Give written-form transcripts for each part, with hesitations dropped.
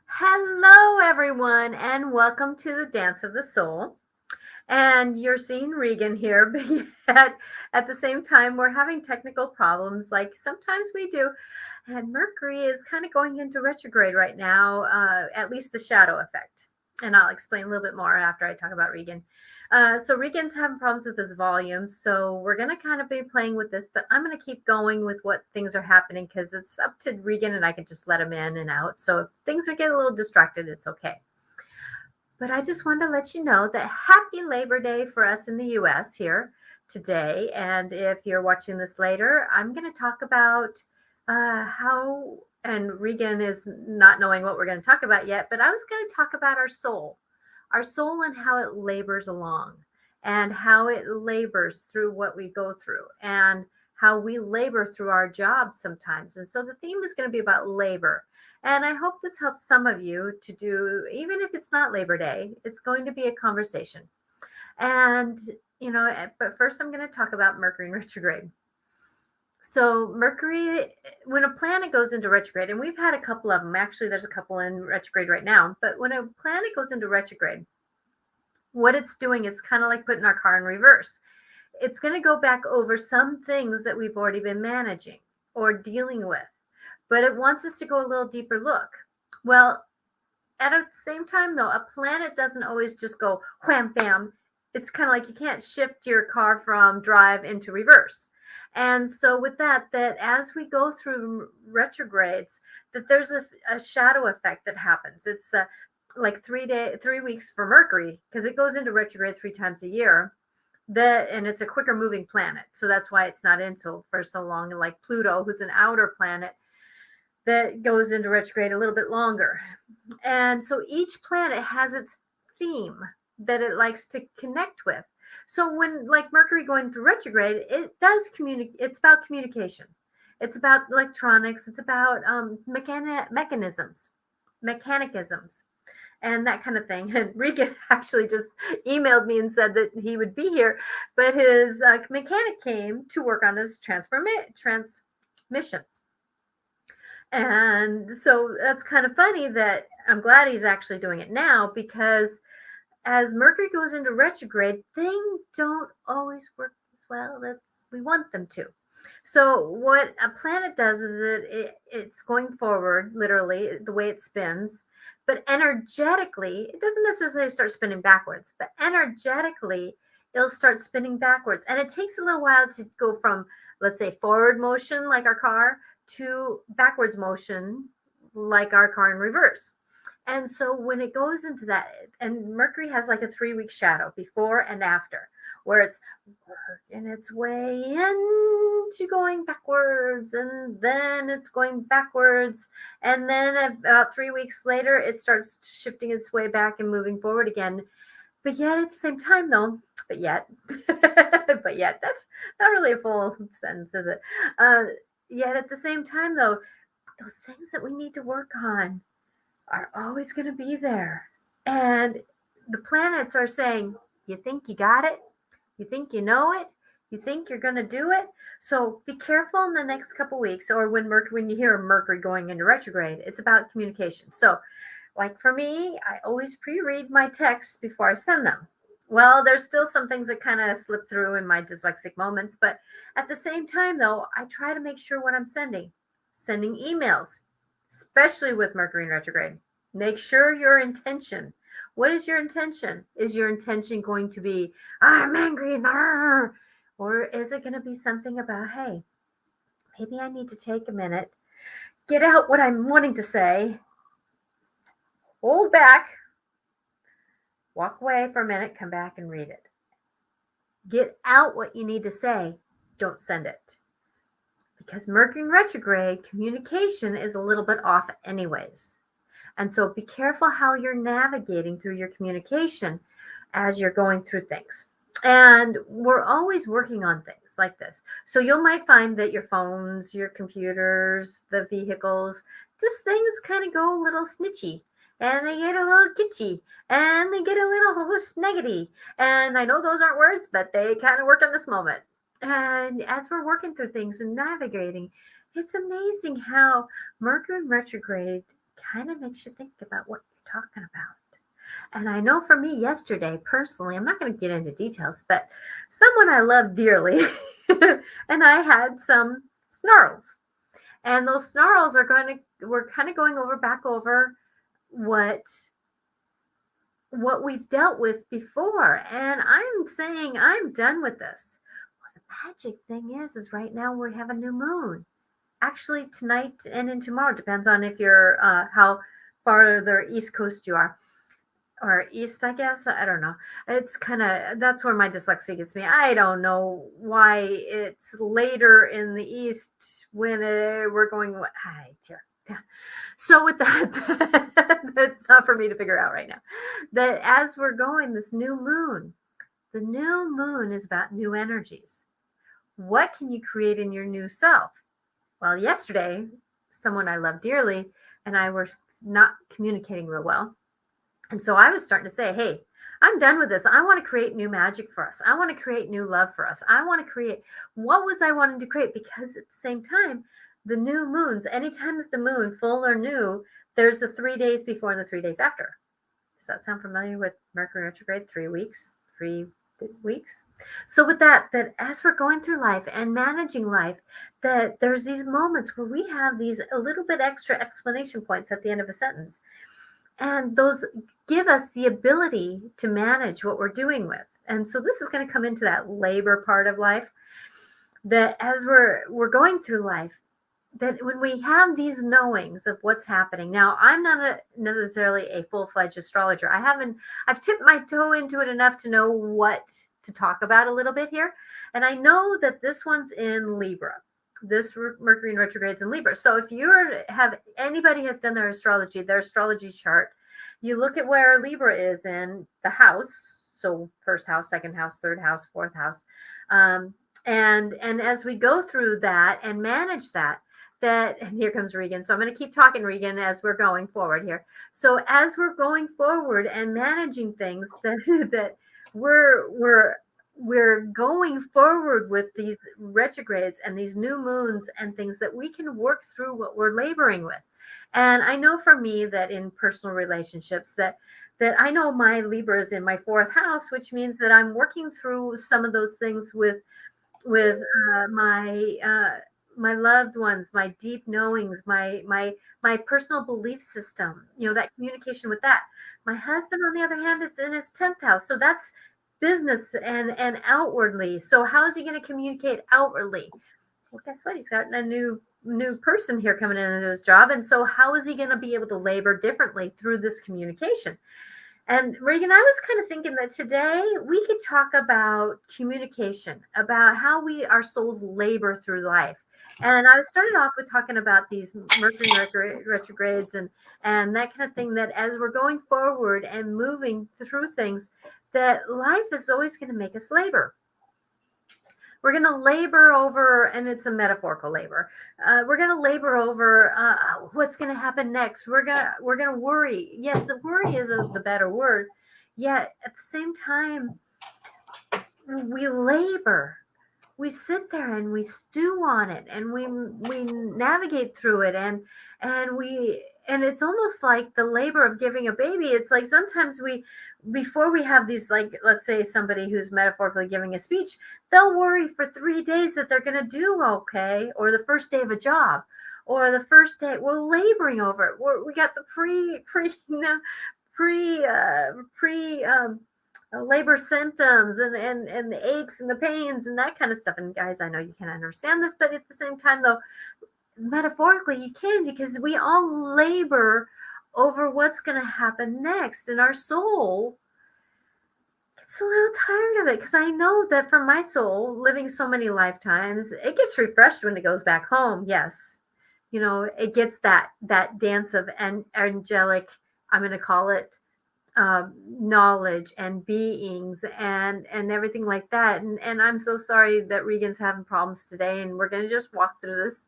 Hello, everyone, and welcome to the Dance of the Soul. And you're seeing Regan here, but yet at the same time, we're having technical problems like sometimes we do. And Mercury is kind of going into retrograde right now, at least the shadow effect. And I'll explain a little bit more after I talk about Regan. So Regan's having problems with his volume, so we're going to kind of be playing with this, but I'm going to keep going with what things are happening because it's up to Regan and I can just let him in and out. So if things are getting a little distracted, it's okay. But I just wanted to let you know that happy Labor Day for us in the US here today. And if you're watching this later, I'm going to talk about how, and Regan is not knowing what we're going to talk about yet, but I was going to talk about our soul and how it labors along and how it labors through what we go through and how we labor through our jobs sometimes. And so the theme is going to be about labor. And I hope this helps some of you to do, even if it's not Labor Day, it's going to be a conversation. And, but first I'm going to talk about Mercury in retrograde. So Mercury, when a planet goes into retrograde, and we've had a couple of them, actually there's a couple in retrograde right now, but when a planet goes into retrograde, what it's doing, it's kind of like putting our car in reverse. It's going to go back over some things that we've already been managing or dealing with, but it wants us to go a little deeper look. Well, at the same time, though, a planet doesn't always just go wham, bam. It's kind of like you can't shift your car from drive into reverse. And so with that as we go through retrogrades, that there's a shadow effect that happens. It's the like 3 weeks for Mercury, because it goes into retrograde 3 times a year. And it's a quicker moving planet. So that's why it's not in for so long. And like Pluto, who's an outer planet, that goes into retrograde a little bit longer. And so each planet has its theme that it likes to connect with. So when like Mercury going through retrograde, it does communicate. It's about communication. It's about electronics. It's about mechanicisms, and that kind of thing. And Regan actually just emailed me and said that he would be here, but his mechanic came to work on his transmission. And so that's kind of funny that I'm glad he's actually doing it now, because as Mercury goes into retrograde, things don't always work as well as we want them to. So what a planet does is it's going forward, literally, the way it spins, but energetically, it doesn't necessarily start spinning backwards, but energetically, it'll start spinning backwards. And it takes a little while to go from, let's say, forward motion, like our car, to backwards motion, like our car in reverse. And so when it goes into that, and Mercury has like a 3-week shadow before and after, where it's working its way into going backwards, and then it's going backwards, and then about 3 weeks later, it starts shifting its way back and moving forward again. But yet at the same time, though, but yet, that's not really a full sentence, is it? Yet at the same time, though, those things that we need to work on are always going to be there. And the planets are saying, you think you got it? You think you know it? You think you're going to do it? So be careful in the next couple weeks, or when you hear Mercury going into retrograde, it's about communication. So like for me, I always pre-read my texts before I send them. Well, there's still some things that kind of slip through in my dyslexic moments, but at the same time, though, I try to make sure what I'm sending emails, especially with Mercury in retrograde. Make sure your intention. What is your intention? Is your intention going to be, I'm angry, or is it going to be something about, hey, maybe I need to take a minute, get out what I'm wanting to say, hold back, walk away for a minute, come back and read it. Get out what you need to say. Don't send it. Because Mercury in retrograde, communication is a little bit off anyways. And so be careful how you're navigating through your communication as you're going through things. And we're always working on things like this. So you might find that your phones, your computers, the vehicles, just things kind of go a little snitchy. And they get a little kitschy. And they get a little snaggity. And I know those aren't words, but they kind of work in this moment. And as we're working through things and navigating, it's amazing how Mercury in retrograde kind of makes you think about what you're talking about. And I know for me yesterday, personally, I'm not going to get into details, but someone I love dearly, and I had some snarls. And those snarls we're kind of going back over what we've dealt with before. And I'm saying I'm done with this. Well, the magic thing is right now we have a new moon. Actually, tonight and in tomorrow, depends on if you're how farther east coast you are, or east, I guess. I don't know. It's that's where my dyslexia gets me. I don't know why it's later in the east when we're going. Yeah. So with that, that's not for me to figure out right now. That as we're going, this new moon, the new moon is about new energies. What can you create in your new self? Well, yesterday, someone I love dearly and I were not communicating real well. And so I was starting to say, hey, I'm done with this. I want to create new magic for us. I want to create new love for us. I want to create what was I wanting to create? Because at the same time, the new moons, anytime that the moon, full or new, there's the 3 days before and the 3 days after. Does that sound familiar with Mercury retrograde? 3 weeks, 3 weeks. So with that as we're going through life and managing life, that there's these moments where we have these a little bit extra explanation points at the end of a sentence. And those give us the ability to manage what we're doing with. And so this is going to come into that labor part of life, that as we're going through life, that when we have these knowings of what's happening. Now, I'm not necessarily a full-fledged astrologer. I've tipped my toe into it enough to know what to talk about a little bit here. And I know that this one's in Libra. This Mercury in retrograde's in Libra. So if anybody has done their astrology chart, you look at where Libra is in the house. So first house, second house, third house, fourth house. And as we go through that and manage that, and here comes Regan. So I'm going to keep talking, Regan, as we're going forward here. So as we're going forward and managing things that we're going forward with these retrogrades and these new moons and things that we can work through what we're laboring with. And I know for me that in personal relationships that I know my Libra is in my 4th house, which means that I'm working through some of those things with my loved ones, my deep knowings, my personal belief system, that communication with that. My husband, on the other hand, it's in his 10th house. So that's business and outwardly. So how is he going to communicate outwardly? Well, guess what? He's got a new person here coming into his job. And so how is he going to be able to labor differently through this communication? And Regan, I was kind of thinking that today we could talk about communication, about how our souls labor through life. And I started off with talking about these Mercury retrogrades and that kind of thing, that as we're going forward and moving through things, that life is always going to make us labor. We're going to labor over, and it's a metaphorical labor. We're going to labor over what's going to happen next. We're going to worry. Yes, worry is the better word. Yet at the same time, we labor. We sit there and we stew on it, and we navigate through it, and it's almost like the labor of giving a baby. It's like sometimes before we have these, like, let's say somebody who's metaphorically giving a speech, they'll worry for 3 days that they're going to do okay, or the first day of a job, or the first day we're laboring over it. We got the labor symptoms and the aches and the pains and that kind of stuff. And guys, I know you can't understand this, but at the same time, though, metaphorically you can, because we all labor over what's going to happen next, and our soul gets a little tired of it. Because I know that for my soul, living so many lifetimes, it gets refreshed when it goes back home. Yes, it gets that dance of angelic, I'm going to call it, knowledge and beings and everything like that. And I'm so sorry that Regan's having problems today, and we're going to just walk through this.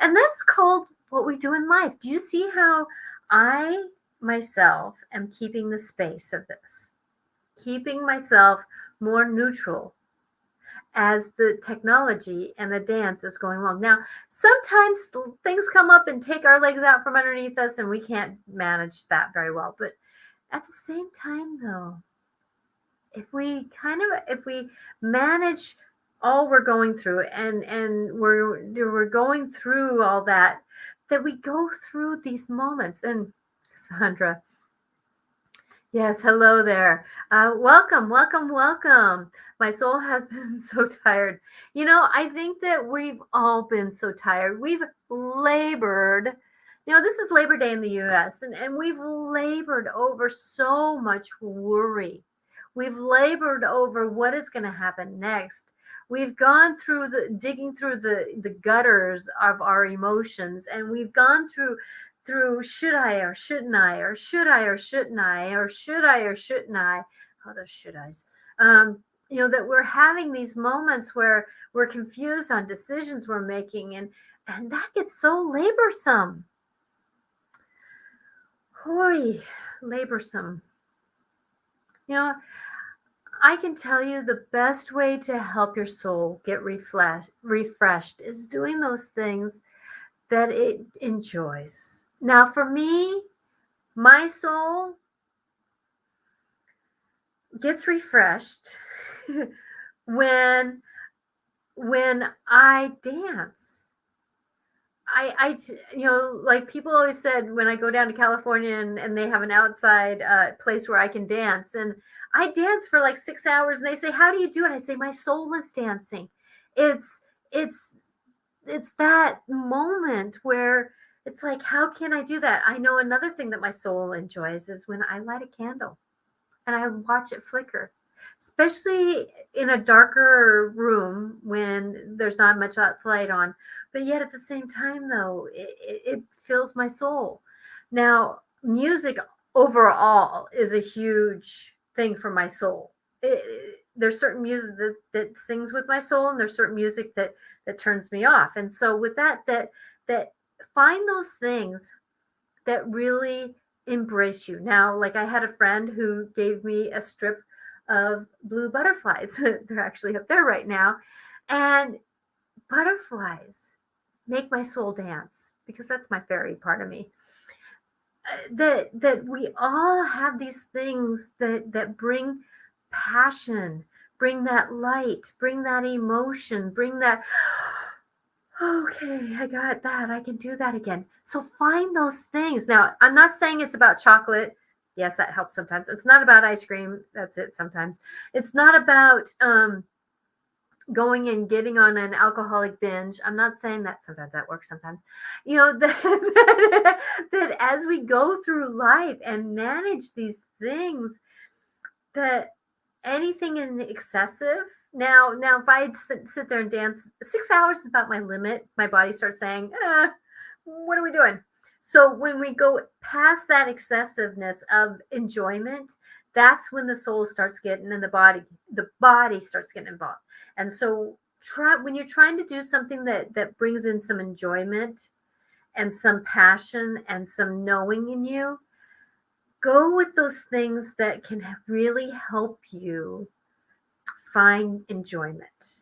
And that's called what we do in life. Do you see how I myself am keeping the space of this, keeping myself more neutral as the technology and the dance is going along. Now, sometimes things come up and take our legs out from underneath us, and we can't manage that very well. But at the same time, though, if we manage all we're going through, and we're going through all that we go through these moments. And Cassandra, yes, hello there. Welcome, welcome, welcome. My soul has been so tired. I think that we've all been so tired. We've labored. This is Labor Day in the U.S., and we've labored over so much worry. We've labored over what is going to happen next. We've gone through digging through the gutters of our emotions, and we've gone through should I or shouldn't I, or should I or shouldn't I, or should I or shouldn't I. Oh, those should I's. That we're having these moments where we're confused on decisions we're making, and that gets so laborsome. Hoy, laborsome. I can tell you the best way to help your soul get refreshed is doing those things that it enjoys. Now, for me, my soul gets refreshed when I dance. Like people always said, when I go down to California and they have an outside place where I can dance, and I dance for like 6 hours, and they say, how do you do it? I say, my soul is dancing. It's that moment where it's like, how can I do that? I know another thing that my soul enjoys is when I light a candle and I watch it flicker, especially in a darker room when there's not much light on. But yet at the same time, though, it fills my soul. Now, music overall is a huge thing for my soul. There's certain music that sings with my soul, and there's certain music that turns me off. And so with that find those things that really embrace you. Now, like I had a friend who gave me a strip of blue butterflies. They're actually up there right now. And butterflies make my soul dance, because that's my fairy part of me. That we all have these things that bring passion, bring that light, bring that emotion, bring that, okay, I got that. I can do that again. So find those things. Now, I'm not saying it's about chocolate. Yes, that helps sometimes. It's not about ice cream. That's it sometimes. It's not about going and getting on an alcoholic binge. I'm not saying that. Sometimes that works sometimes. That as we go through life and manage these things, that anything in excessive. Now, if I sit there and dance 6 hours is about my limit, my body starts saying, what are we doing? So when we go past that excessiveness of enjoyment, that's when the soul starts getting, and the body starts getting involved. And so when you're trying to do something that brings in some enjoyment and some passion and some knowing in you, go with those things that can really help you find enjoyment,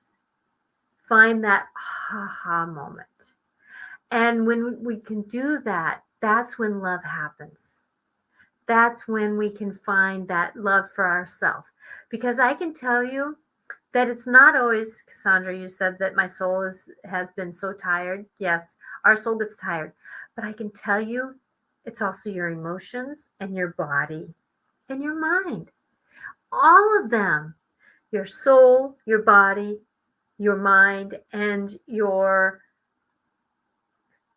find that aha moment. And when we can do that, that's when love happens. That's when we can find that love for ourselves. Because I can tell you that it's not always, Cassandra, you said that my soul has been so tired. Yes, our soul gets tired. But I can tell you, it's also your emotions and your body and your mind. All of them. Your soul, your body, your mind, and your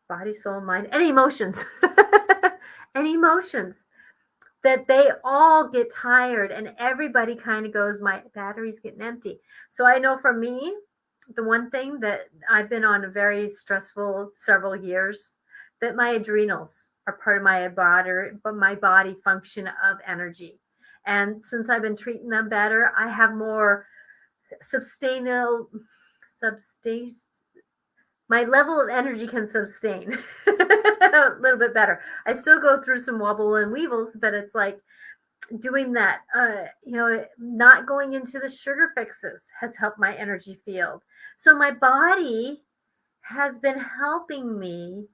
body, soul, mind, and emotions. And emotions. That they all get tired, and everybody kind of goes, my battery's getting empty. So I know for me, the one thing that I've been on a very stressful several years, that my adrenals are part of my body function of energy. And since I've been treating them better, I have more my level of energy can sustain a little bit better. I still go through some wobble and weevils, but it's like doing that, not going into the sugar fixes has helped my energy field. So my body has been helping me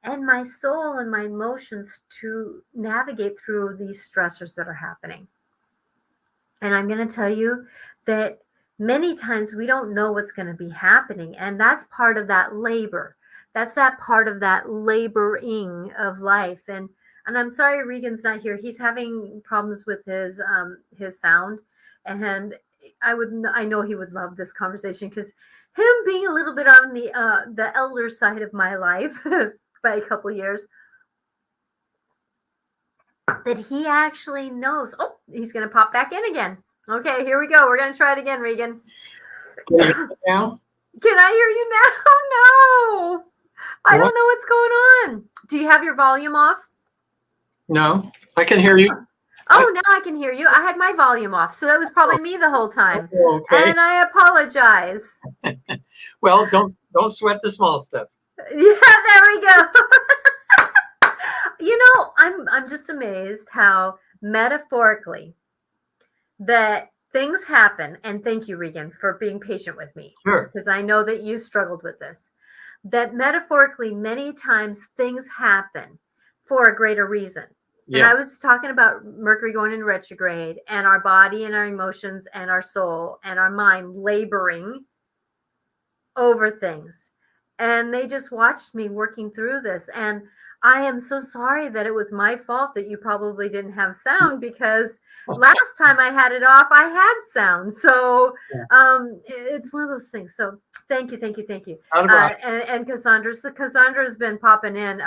and my soul and my emotions to navigate through these stressors that are happening. And I'm going to tell you that many times we don't know what's going to be happening. And that's part of that labor. That's that part of that laboring of life. And I'm sorry Regan's not here. He's having problems with his sound. And I know he would love this conversation, because him being a little bit on the elder side of my life by a couple years, that he actually knows. Oh, he's going to pop back in again. Okay, here we go. We're going to try it again, Regan. Can you hear me now? Can I hear you now? No. I don't know what's going on. Do you have your volume off? No, I can hear you. Oh, now I can hear you. I had my volume off, so it was probably me the whole time. Okay. And I apologize. Well, don't sweat the small stuff. Yeah, there we go. I'm just amazed how metaphorically that things happen. And thank you, Regan, for being patient with me. Sure. Because I know that you struggled with this. That metaphorically, many times things happen for a greater reason. Yeah. And I was talking about Mercury going into retrograde, and our body and our emotions and our soul and our mind laboring over things. And they just watched me working through this. And I am so sorry that it was my fault that you probably didn't have sound, because last time I had it off, I had sound. So it's one of those things. So thank you. And Cassandra's been popping in.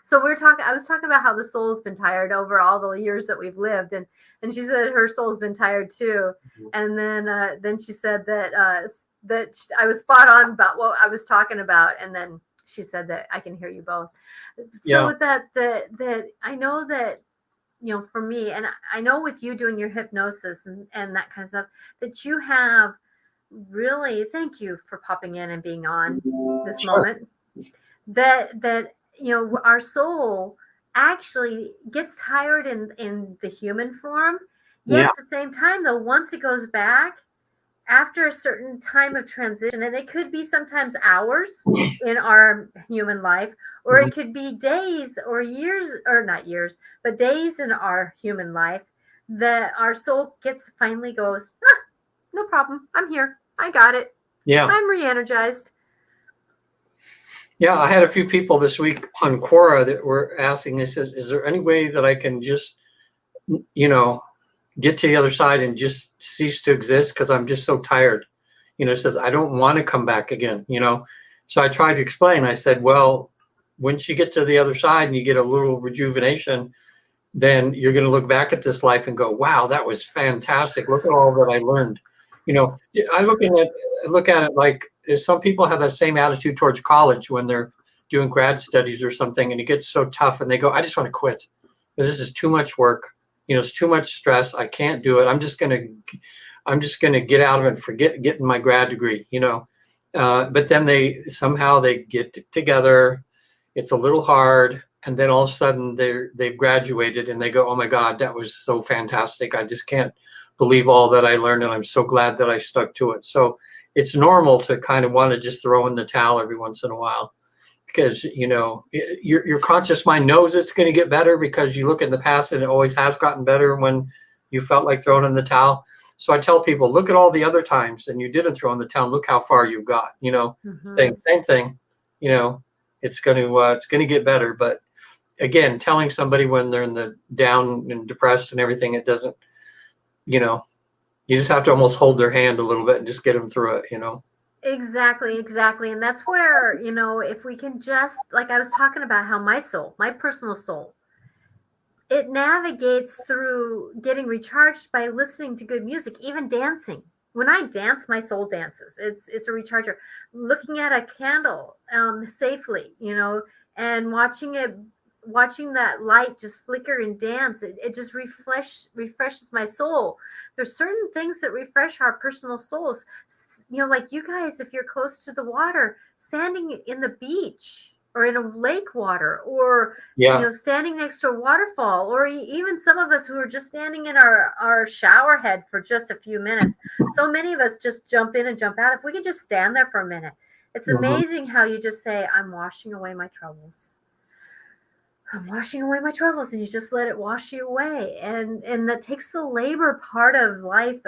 So I was talking about how the soul's been tired over all the years that we've lived. And she said her soul's been tired too. And then she said that I was spot on about what I was talking about. And then she said that I can hear you both. So with that I know that, for me, and I know with you doing your hypnosis and that kind of stuff, that you have really, thank you for popping in and being on this moment, that our soul actually gets tired in the human form. Yet at the same time, though, once it goes back, after a certain time of transition, and it could be sometimes hours in our human life, or it could be days or years, or not years, but days in our human life, that our soul finally goes, no problem. I'm here. I got it. Yeah. I'm re-energized. Yeah. I had a few people this week on Quora that were asking, they said, is there any way that I can just, get to the other side and just cease to exist, because I'm just so tired. It says, I don't want to come back again, So I tried to explain. I said, well, once you get to the other side and you get a little rejuvenation, then you're going to look back at this life and go, wow, that was fantastic. Look at all that I learned. I look at it like some people have that same attitude towards college when they're doing grad studies or something, and it gets so tough and they go, I just want to quit. This is too much work. It's too much stress. I can't do it. I'm just gonna get out of it and forget getting my grad degree. But then they somehow get together. It's a little hard, and then all of a sudden they've graduated and they go, oh my God, that was so fantastic. I just can't believe all that I learned, and I'm so glad that I stuck to it. So it's normal to kind of want to just throw in the towel every once in a while. Because, your conscious mind knows it's going to get better, because you look in the past and it always has gotten better when you felt like throwing in the towel. So I tell people, look at all the other times and you didn't throw in the towel. Look how far you got, saying same thing, it's going to get better. But again, telling somebody when they're in the down and depressed and everything, it doesn't, you just have to almost hold their hand a little bit and just get them through it, Exactly. And that's where, if we can just, like I was talking about, how my personal soul, it navigates through getting recharged by listening to good music, even dancing. When I dance, my soul dances. It's a recharger. Looking at a candle safely, and watching that light just flicker and dance, it just refreshes my soul. There's certain things that refresh our personal souls, like you guys, if you're close to the water, standing in the beach or in a lake water, or Yeah. standing next to a waterfall, or even some of us who are just standing in our shower head for just a few minutes. So many of us just jump in and jump out. If we could just stand there for a minute, it's Mhm. amazing how you just say, I'm washing away my troubles. I'm washing away my troubles, and you just let it wash you away. And that takes the labor part of life,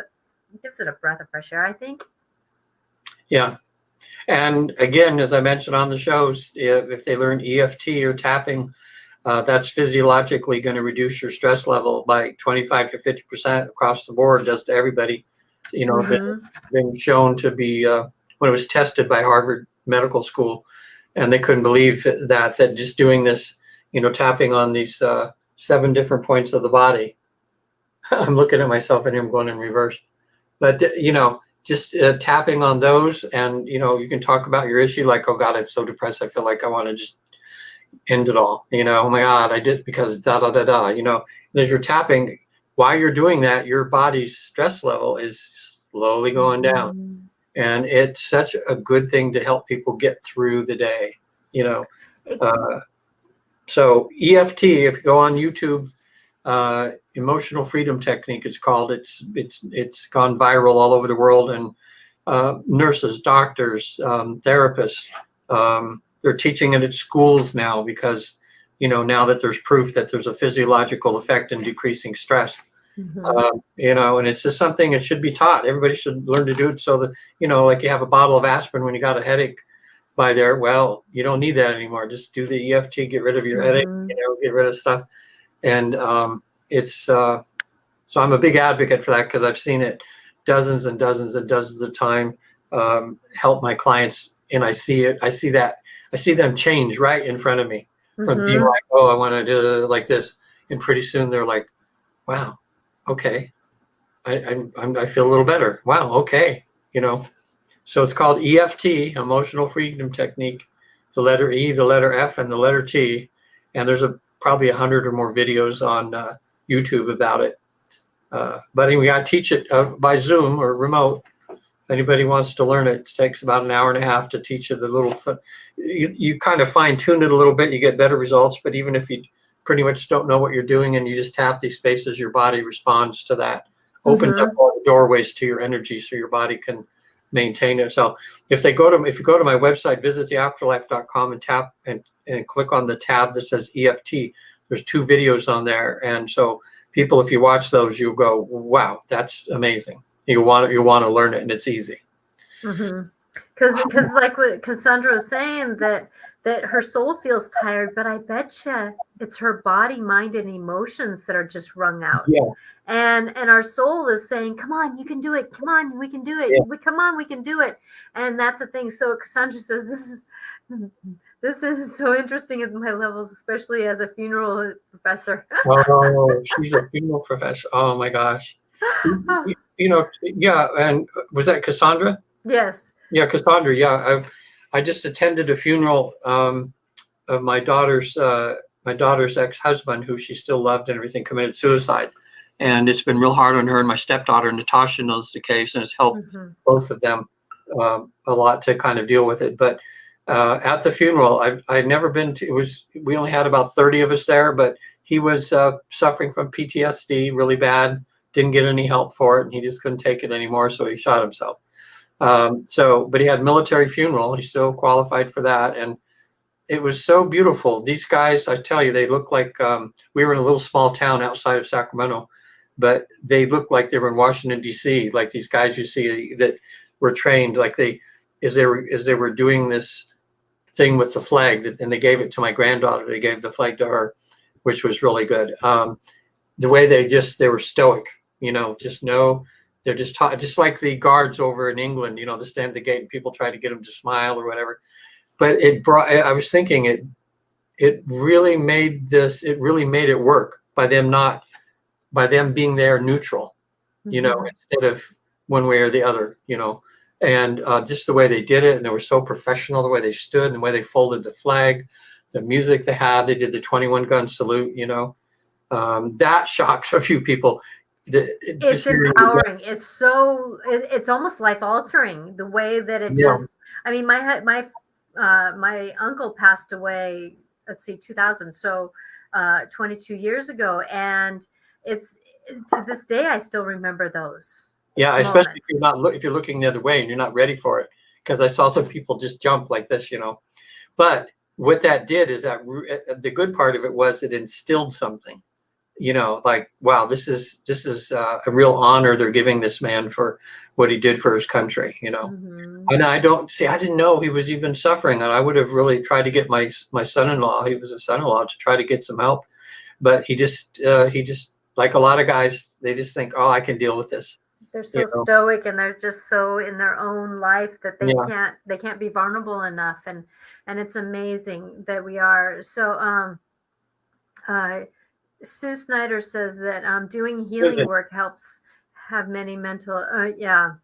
gives it a breath of fresh air, I think. Yeah. And again, as I mentioned on the shows, if they learn EFT or tapping, that's physiologically going to reduce your stress level by 25 to 50% across the board. Does to everybody. Mm-hmm. Been shown to be when it was tested by Harvard Medical School, and they couldn't believe that just doing this, tapping on these 7 different points of the body. I'm looking at myself and I'm going in reverse. But just tapping on those, and you can talk about your issue, like, oh God, I'm so depressed, I feel like I want to just end it all. Oh my God, I did because da da da da. And as you're tapping, while you're doing that, your body's stress level is slowly going down, Mm-hmm. and it's such a good thing to help people get through the day. You know, It, uh, so EFT, if you go on YouTube, emotional freedom technique, it's called. It's gone viral all over the world, and nurses, doctors, therapists, they're teaching it at schools now because now that there's proof that there's a physiological effect in decreasing stress. mm-hmm. And it's just something that should be taught. Everybody should learn to do it so that like you have a bottle of aspirin when you got a headache by there. Well, you don't need that anymore. Just do the EFT, get rid of your headache, Mm-hmm. get rid of stuff. And it's so I'm a big advocate for that because I've seen it dozens and dozens and dozens of time help my clients, and I see it. I see them change right in front of me from being Mm-hmm. like, oh, I want to do it like this, and pretty soon they're like, wow, okay, I feel a little better. Wow, okay, So it's called EFT, Emotional Freedom Technique. The letter E, the letter F, and the letter T, and there's probably 100 or more videos on YouTube about it. But anyway, I teach it by Zoom or remote. If anybody wants to learn it, it takes about an hour and a half to teach it. You kind of fine tune it a little bit, you get better results. But even if you pretty much don't know what you're doing and you just tap these spaces, your body responds to that. Opens up Mm-hmm. all the doorways to your energy so your body can maintain it. So if you go to my website, visittheafterlife.com, and tap and click on the tab that says EFT, there's 2 videos on there. And so people, if you watch those, you'll go, wow, that's amazing. You want to learn it, and it's easy. Mm-hmm. Because like what Cassandra was saying, that her soul feels tired, but I betcha it's her body, mind, and emotions that are just wrung out. Yeah, And our soul is saying, come on, you can do it. Come on, we can do it. yeah. Come on, we can do it. And that's the thing. So Cassandra says, this is so interesting at my levels, especially as a funeral professor. Oh, she's a funeral professor. Oh my gosh. Yeah. And was that Cassandra? Yes. Yeah, Cassandra. Yeah, I just attended a funeral of my daughter's ex-husband, who she still loved and everything, committed suicide. And it's been real hard on her. And my stepdaughter Natasha knows the case, and it's helped Mm-hmm. both of them a lot to kind of deal with it. But at the funeral, I'd never been to. We only had about 30 of us there, but he was suffering from PTSD really bad. Didn't get any help for it, and he just couldn't take it anymore, so he shot himself. But he had military funeral. He still qualified for that, and it was so beautiful. These guys, I tell you, they look like we were in a little small town outside of Sacramento, but they looked like they were in Washington D.C. Like these guys you see that were trained, like as they were doing this thing with the flag, and they gave it to my granddaughter. They gave the flag to her, which was really good. The way they were stoic, just know. They're just like the guards over in England, they stand at the gate and people try to get them to smile or whatever. But I was thinking it really made it work by them being there neutral, Mm-hmm. instead of one way or the other, and just the way they did it. And they were so professional, the way they stood and the way they folded the flag, the music they did the 21 gun salute, that shocks a few people. It's empowering. It's almost life altering the way that it Yeah, just, I mean, my my uncle passed away, let's see, 2000, so 22 years ago, and it's to this day I still remember those Yeah, especially if you're moments. if you're looking the other way and you're not ready for it. Because I saw some people just jump like this, But what that did is that the good part of it was it instilled something, like, wow, this is a real honor they're giving this man for what he did for his country. Hmm. And I didn't know he was even suffering, and I would have really tried to get my son-in-law. He was a son-in-law, to try to get some help, but he just like a lot of guys, they just think, oh, I can deal with this. They're You so know? stoic, and they're just so in their own life that Yeah. they can't be vulnerable enough, and it's amazing that we are. So uh Sue Snyder says that doing healing Susan. work helps have many mental yeah,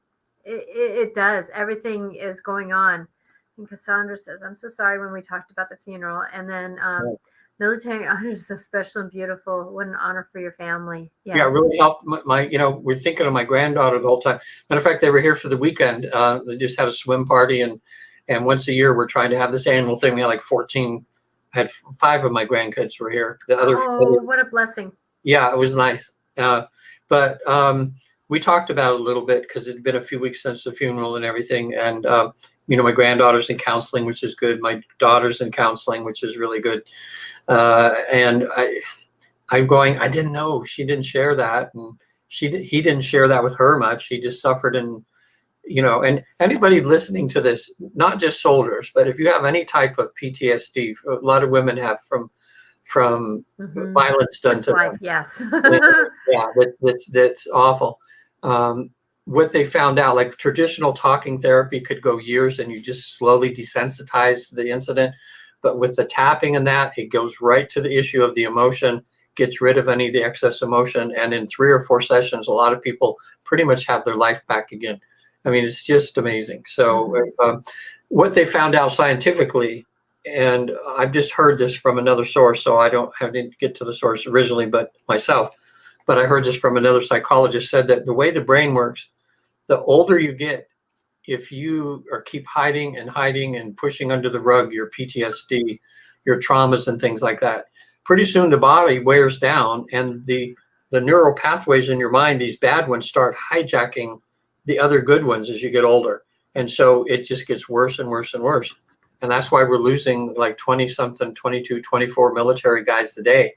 it does. Everything is going on. And Cassandra says, I'm so sorry when we talked about the funeral. And then military honors is so special and beautiful. What an honor for your family. Yeah, it Yes. really helped we're thinking of my granddaughter the whole time. Matter of fact, they were here for the weekend. They just had a swim party, and once a year we're trying to have this annual thing. We had like 14, I had 5 of my grandkids were here. The other, Oh, what a blessing. yeah, it was nice. But we talked about it a little bit because it had been a few weeks since the funeral and everything. And, my granddaughter's in counseling, which is good. My daughter's in counseling, which is really good. And I'm going, I didn't know she didn't share that. And he didn't share that with her much. He just suffered. And anybody listening to this, not just soldiers, but if you have any type of PTSD, a lot of women have from Hmm. violence done Just to life. them. Yes. Yeah, yeah, that's awful. What they found out, like traditional talking therapy could go years and you just slowly desensitize the incident. But with the tapping and that, it goes right to the issue of the emotion, gets rid of any of the excess emotion. And in 3 or 4 sessions, a lot of people pretty much have their life back again. I mean, it's just amazing. So, Hmm. what they found out scientifically, and I've just heard this from another source, so I don't have to get to the source originally, but myself. But I heard this from another psychologist, said that the way the brain works, the older you get, if you are keep hiding and pushing under the rug your PTSD, your traumas and things like that, pretty soon the body wears down, and the neural pathways in your mind, these bad ones, start hijacking the other good ones as you get older. And so it just gets worse and worse and worse. And that's why we're losing like 20 something, 22, 24 military guys today.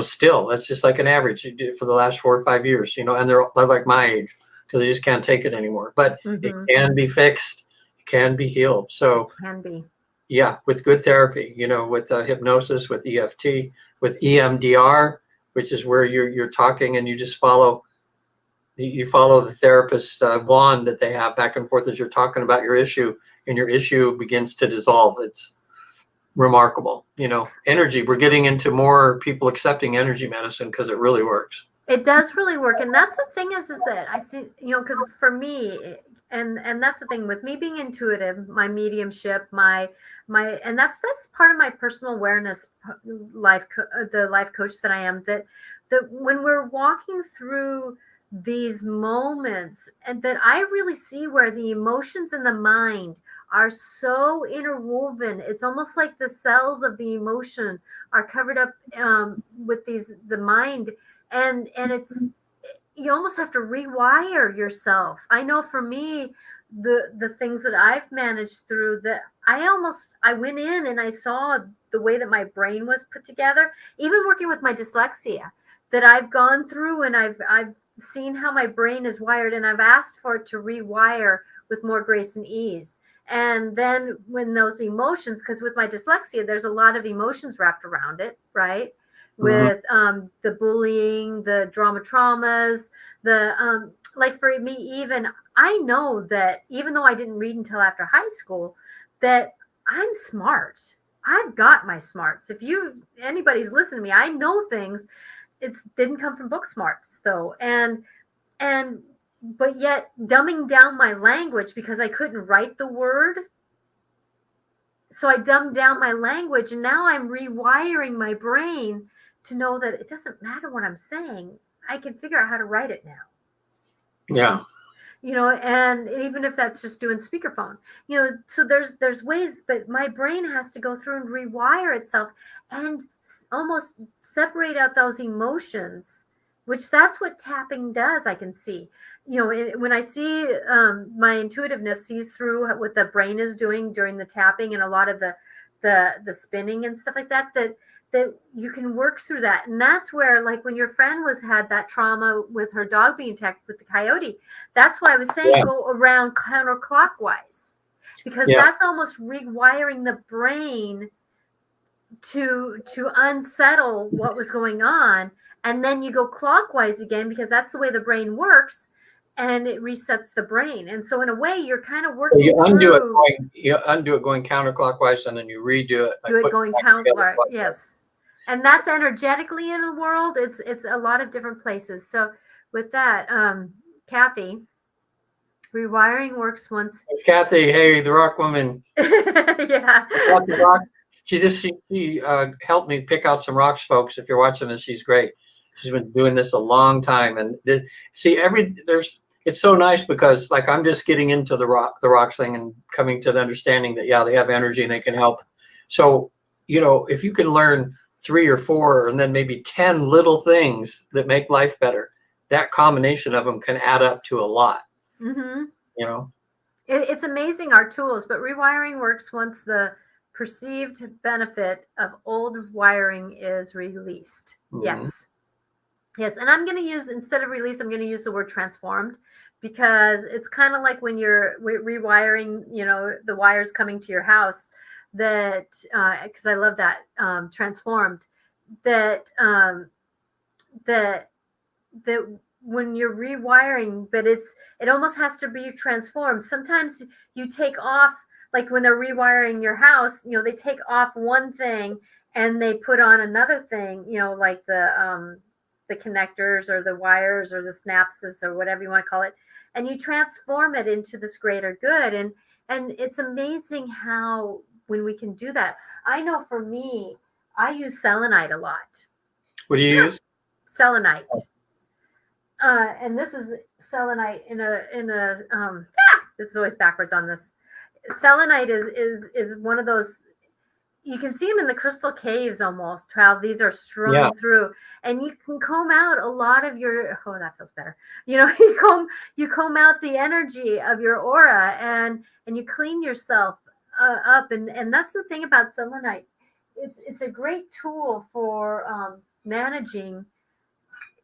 Still, that's just like an average for the last 4 or 5 years, and they're like my age because they just can't take it anymore. But it Hmm. can be fixed, it can be healed. It So, can be. yeah, with good therapy, with hypnosis, with EFT, with EMDR, which is where you're talking and you follow the therapist's wand that they have back and forth as you're talking about your issue, and your issue begins to dissolve. It's remarkable. Energy. We're getting into more people accepting energy medicine because it really works. It does really work, and that's the thing is that I think, because for me, and that's the thing with me being intuitive, my mediumship, and that's part of my personal awareness the life coach that I am, that when we're walking through these moments, and that I really see where the emotions in the mind are so interwoven. It's almost like the cells of the emotion are covered up with the mind, and it's, you almost have to rewire yourself. I know for me, the things that I've managed through, that I went in and I saw the way that my brain was put together, even working with my dyslexia, that I've gone through, and I've seen how my brain is wired, and I've asked for it to rewire with more grace and ease. And then when those emotions, because with my dyslexia there's a lot of emotions wrapped around it, right? Mhm. With the bullying, the drama traumas, the like for me, even I know that even though I didn't read until after high school, that I'm smart. I've got my smarts. If anybody's listening to me, I know things. It didn't come from book smarts though, and but yet dumbing down my language because I couldn't write the word. So I dumbed down my language, and now I'm rewiring my brain to know that it doesn't matter what I'm saying. I can figure out how to write it now. Yeah. and even if that's just doing speakerphone, so there's ways, but my brain has to go through and rewire itself and almost separate out those emotions, which that's what tapping does. I can see, when I see, my intuitiveness sees through what the brain is doing during the tapping and a lot of the spinning and stuff like that you can work through that. And that's where, like, when your friend had that trauma with her dog being attacked with the coyote, that's why I was saying go around counterclockwise, because that's almost rewiring the brain to unsettle what was going on. And then you go clockwise again, because that's the way the brain works, and it resets the brain. And so in a way, you're kind of working you undo it going counterclockwise, and then you redo it. Do it going counterclockwise. Yes. And that's energetically in the world. It's a lot of different places. So with that, Kathy, rewiring works once. Kathy, hey, the rock woman. Yeah. She helped me pick out some rocks, folks. If you're watching this, she's great. She's been doing this a long time, and it's so nice, because like I'm just getting into the rocks thing and coming to the understanding that they have energy and they can help. So if you can learn 3 or 4 and then maybe 10 little things that make life better, that combination of them can add up to a lot. Mm-hmm. It's amazing, our tools, but rewiring works once the perceived benefit of old wiring is released. Mm-hmm. Yes. And I'm going to use, instead of released, I'm going to use the word transformed, because it's kind of like when you're rewiring, the wires coming to your house, that, because I love that, transformed, that when you're rewiring, but it almost has to be transformed. Sometimes you take off, like when they're rewiring your house, they take off one thing and they put on another thing, like the connectors or the wires or the synapses or whatever you want to call it, and you transform it into this greater good. And it's amazing how, when we can do that. I know for me, I use selenite a lot. What do you use? Selenite. And this is selenite in a this is always backwards on this. Selenite is one of those, you can see them in the crystal caves almost, how these are strung through, and you can comb out a lot of your, that feels better. You comb out the energy of your aura, and you clean yourself up. And that's the thing about selenite. It's a great tool for managing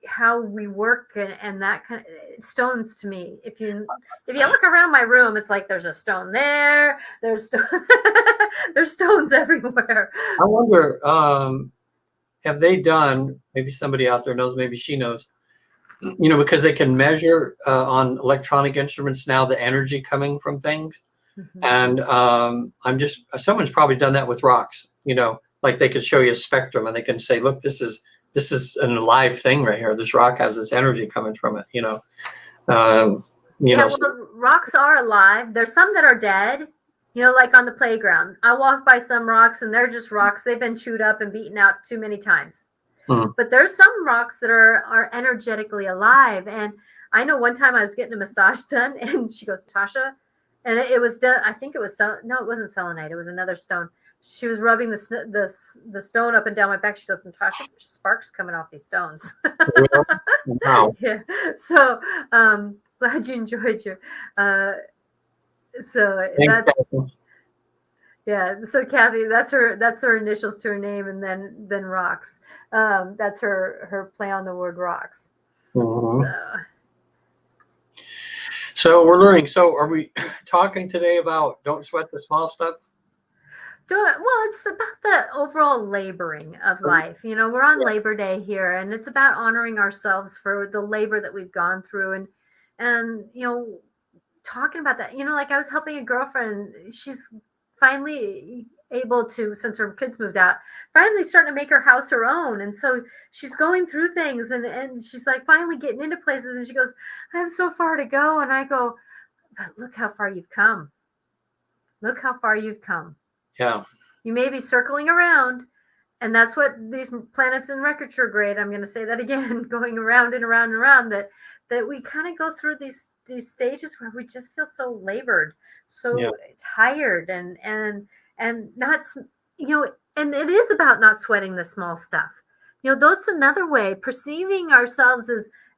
how we work, and that kind of stones to me. If you look around my room, it's like there's a stone there, there's stones everywhere. I wonder, have they done, maybe somebody out there knows, maybe she knows, because they can measure on electronic instruments now the energy coming from things. Mm-hmm. And someone's probably done that with rocks, like they could show you a spectrum and they can say, look, this is an alive thing right here. This rock has this energy coming from it, Well, rocks are alive. There's some that are dead, like on the playground. I walk by some rocks and they're just rocks. They've been chewed up and beaten out too many times. Mm-hmm. But there's some rocks that are energetically alive. And I know one time I was getting a massage done, and she goes, Tasha, and it was done. I think it was no, it wasn't selenite. It was another stone. She was rubbing the stone up and down my back. She goes, Natasha, there's sparks coming off these stones. Wow. Yeah. So glad you enjoyed your. So Thanks, that's Kathy. Yeah. So Kathy, that's her initials to her name, and then rocks. That's her play on the word rocks. Mm-hmm. So we're learning. So are we talking today about don't sweat the small stuff? Well, it's about the overall laboring of life. We're on Labor Day here, and it's about honoring ourselves for the labor that we've gone through, and talking about that. Like I was helping a girlfriend. She's finally able to, since her kids moved out, finally starting to make her house her own. And so she's going through things, and she's like finally getting into places, and she goes, I have so far to go. And I go, but look how far you've come. Look how far you've come. Yeah. You may be circling around, And that's what these planets in retrograde, I'm going to say that again, going around and around and around, that we kind of go through these stages where we just feel so labored, so tired, and not, and it is about not sweating the small stuff. That's another way, perceiving ourselves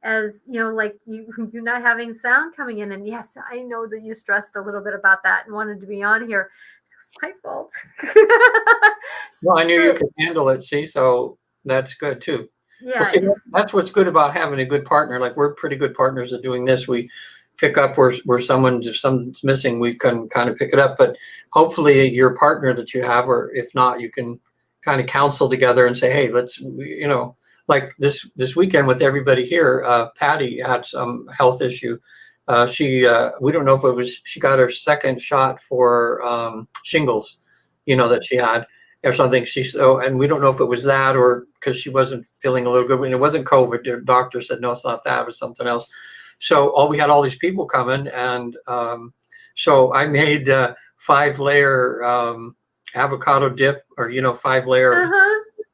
as like you not having sound coming in. And yes, I know that you stressed a little bit about that and wanted to be on here. It was my fault. Well, I knew you could handle it. See, so that's good too. Yeah, well, see, that's what's good about having a good partner. Like, we're pretty good partners at doing this. We pick up where if something's missing, we can kind of pick it up. But hopefully your partner that you have, or if not, you can kind of counsel together and say, hey, let's, like this weekend with everybody here, Patty had some health issue. We don't know if it was, she got her second shot for shingles, that she had or something. And we don't know if it was that or because she wasn't feeling a little good. And it wasn't COVID. The doctor said, no, it's not that. It was something else. So we had all these people coming. And so I made 5-layer avocado dip, or, 5-layer.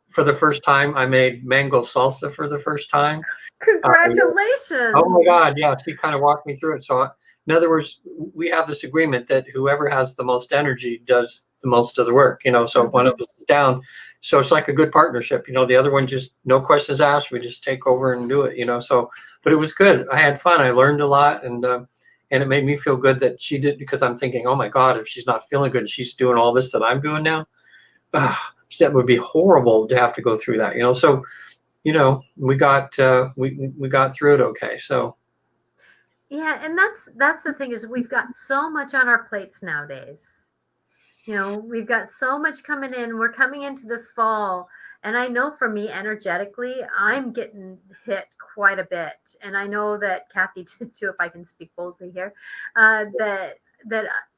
For the first time. I made mango salsa for the first time. Congratulations. Oh my God. Yeah. She kind of walked me through it. So in other words, we have this agreement that whoever has the most energy does the most of the work, so if one of us is down, so it's like a good partnership, the other one just no questions asked. We just take over and do it, so, but it was good. I had fun. I learned a lot, and it made me feel good that she did, because I'm thinking, oh my God, if she's not feeling good, she's doing all this that I'm doing now. That would be horrible to have to go through that, so, we got we got through it. Okay. So. Yeah. And that's the thing, is we've got so much on our plates nowadays. We've got so much coming in. We're coming into this fall. And I know for me, energetically, I'm getting hit quite a bit. And I know that Kathy did too, if I can speak boldly here, that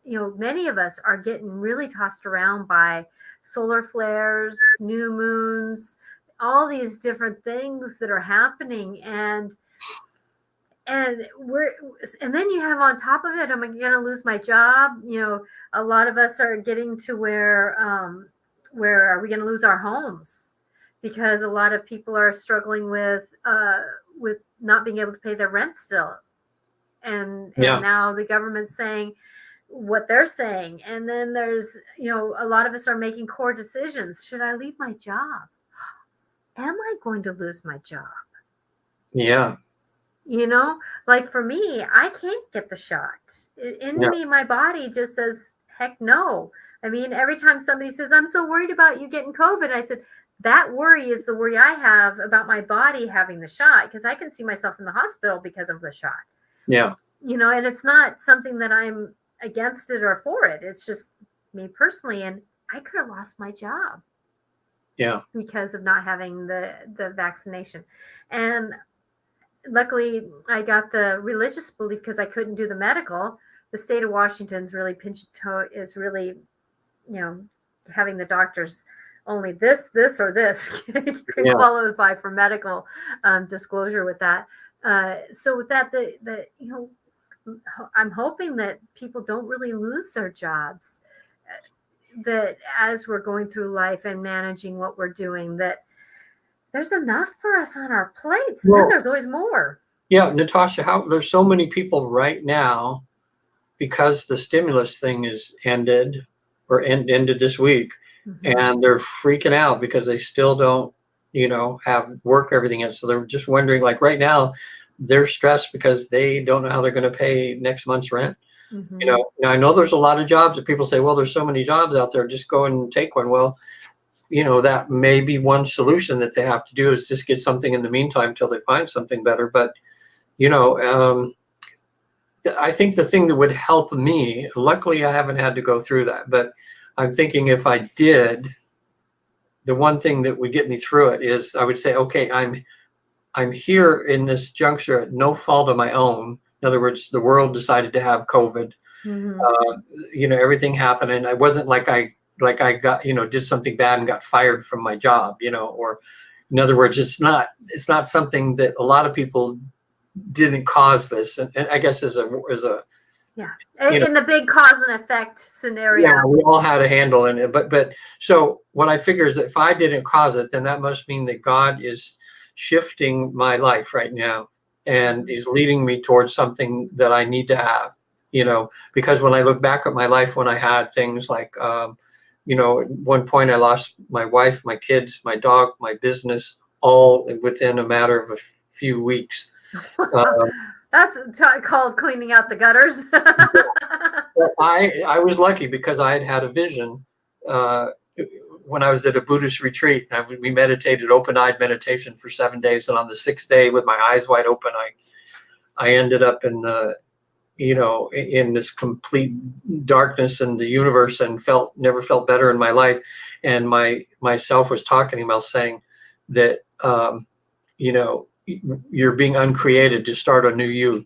many of us are getting really tossed around by solar flares, new moons, all these different things that are happening. And then you have on top of it, am I going to lose my job? A lot of us are getting to where are we going to lose our homes? Because a lot of people are struggling with not being able to pay their rent still. And now the government's saying what they're saying. And then there's, a lot of us are making core decisions. Should I leave my job? Am I going to lose my job? Yeah. Like for me, I can't get the shot. Me, my body just says, heck no. I mean, every time somebody says, I'm so worried about you getting COVID, I said, that worry is the worry I have about my body having the shot, because I can see myself in the hospital because of the shot. Yeah. And it's not something that I'm against it or for it. It's just me personally. And I could have lost my job. Yeah. Because of not having the vaccination. And luckily, I got the religious belief because I couldn't do the medical. The state of Washington's really is really, having the doctors only this or this can qualify for medical disclosure with that. So with that, I'm hoping that people don't really lose their jobs. That as we're going through life and managing what we're doing, that there's enough for us on our plates. And then there's always more. Yeah, Natasha, there's so many people right now, because the stimulus thing is ended ended this week, and they're freaking out because they still don't, have work, everything else. So they're just wondering, like right now, they're stressed because they don't know how they're going to pay next month's rent. Now I know there's a lot of jobs that people say, well, there's so many jobs out there, just go and take one. Well, that may be one solution that they have to do, is just get something in the meantime until they find something better. But, I think the thing that would help me, luckily I haven't had to go through that, but I'm thinking if I did, the one thing that would get me through it is I would say, okay, I'm here in this juncture at no fault of my own. In other words, the world decided to have COVID. Everything happened, and I wasn't like I got, did something bad and got fired from my job, or in other words, it's not something that a lot of people didn't cause this. And I guess as a Yeah. You know, In the big cause and effect scenario. yeah, we all had a handle in it. But so what I figure is that if I didn't cause it, then that must mean that God is shifting my life right now and is leading me towards something that I need to have, because when I look back at my life, when I had things like, at one point I lost my wife, my kids, my dog, my business, all within a matter of a few weeks. That's called cleaning out the gutters. I was lucky because I had a vision when I was at a Buddhist retreat. We meditated, open-eyed meditation for 7 days, and on the 6th day, with my eyes wide open, I ended up in in this complete darkness in the universe, and never felt better in my life. And myself was talking to him, I was saying that you're being uncreated to start a new you.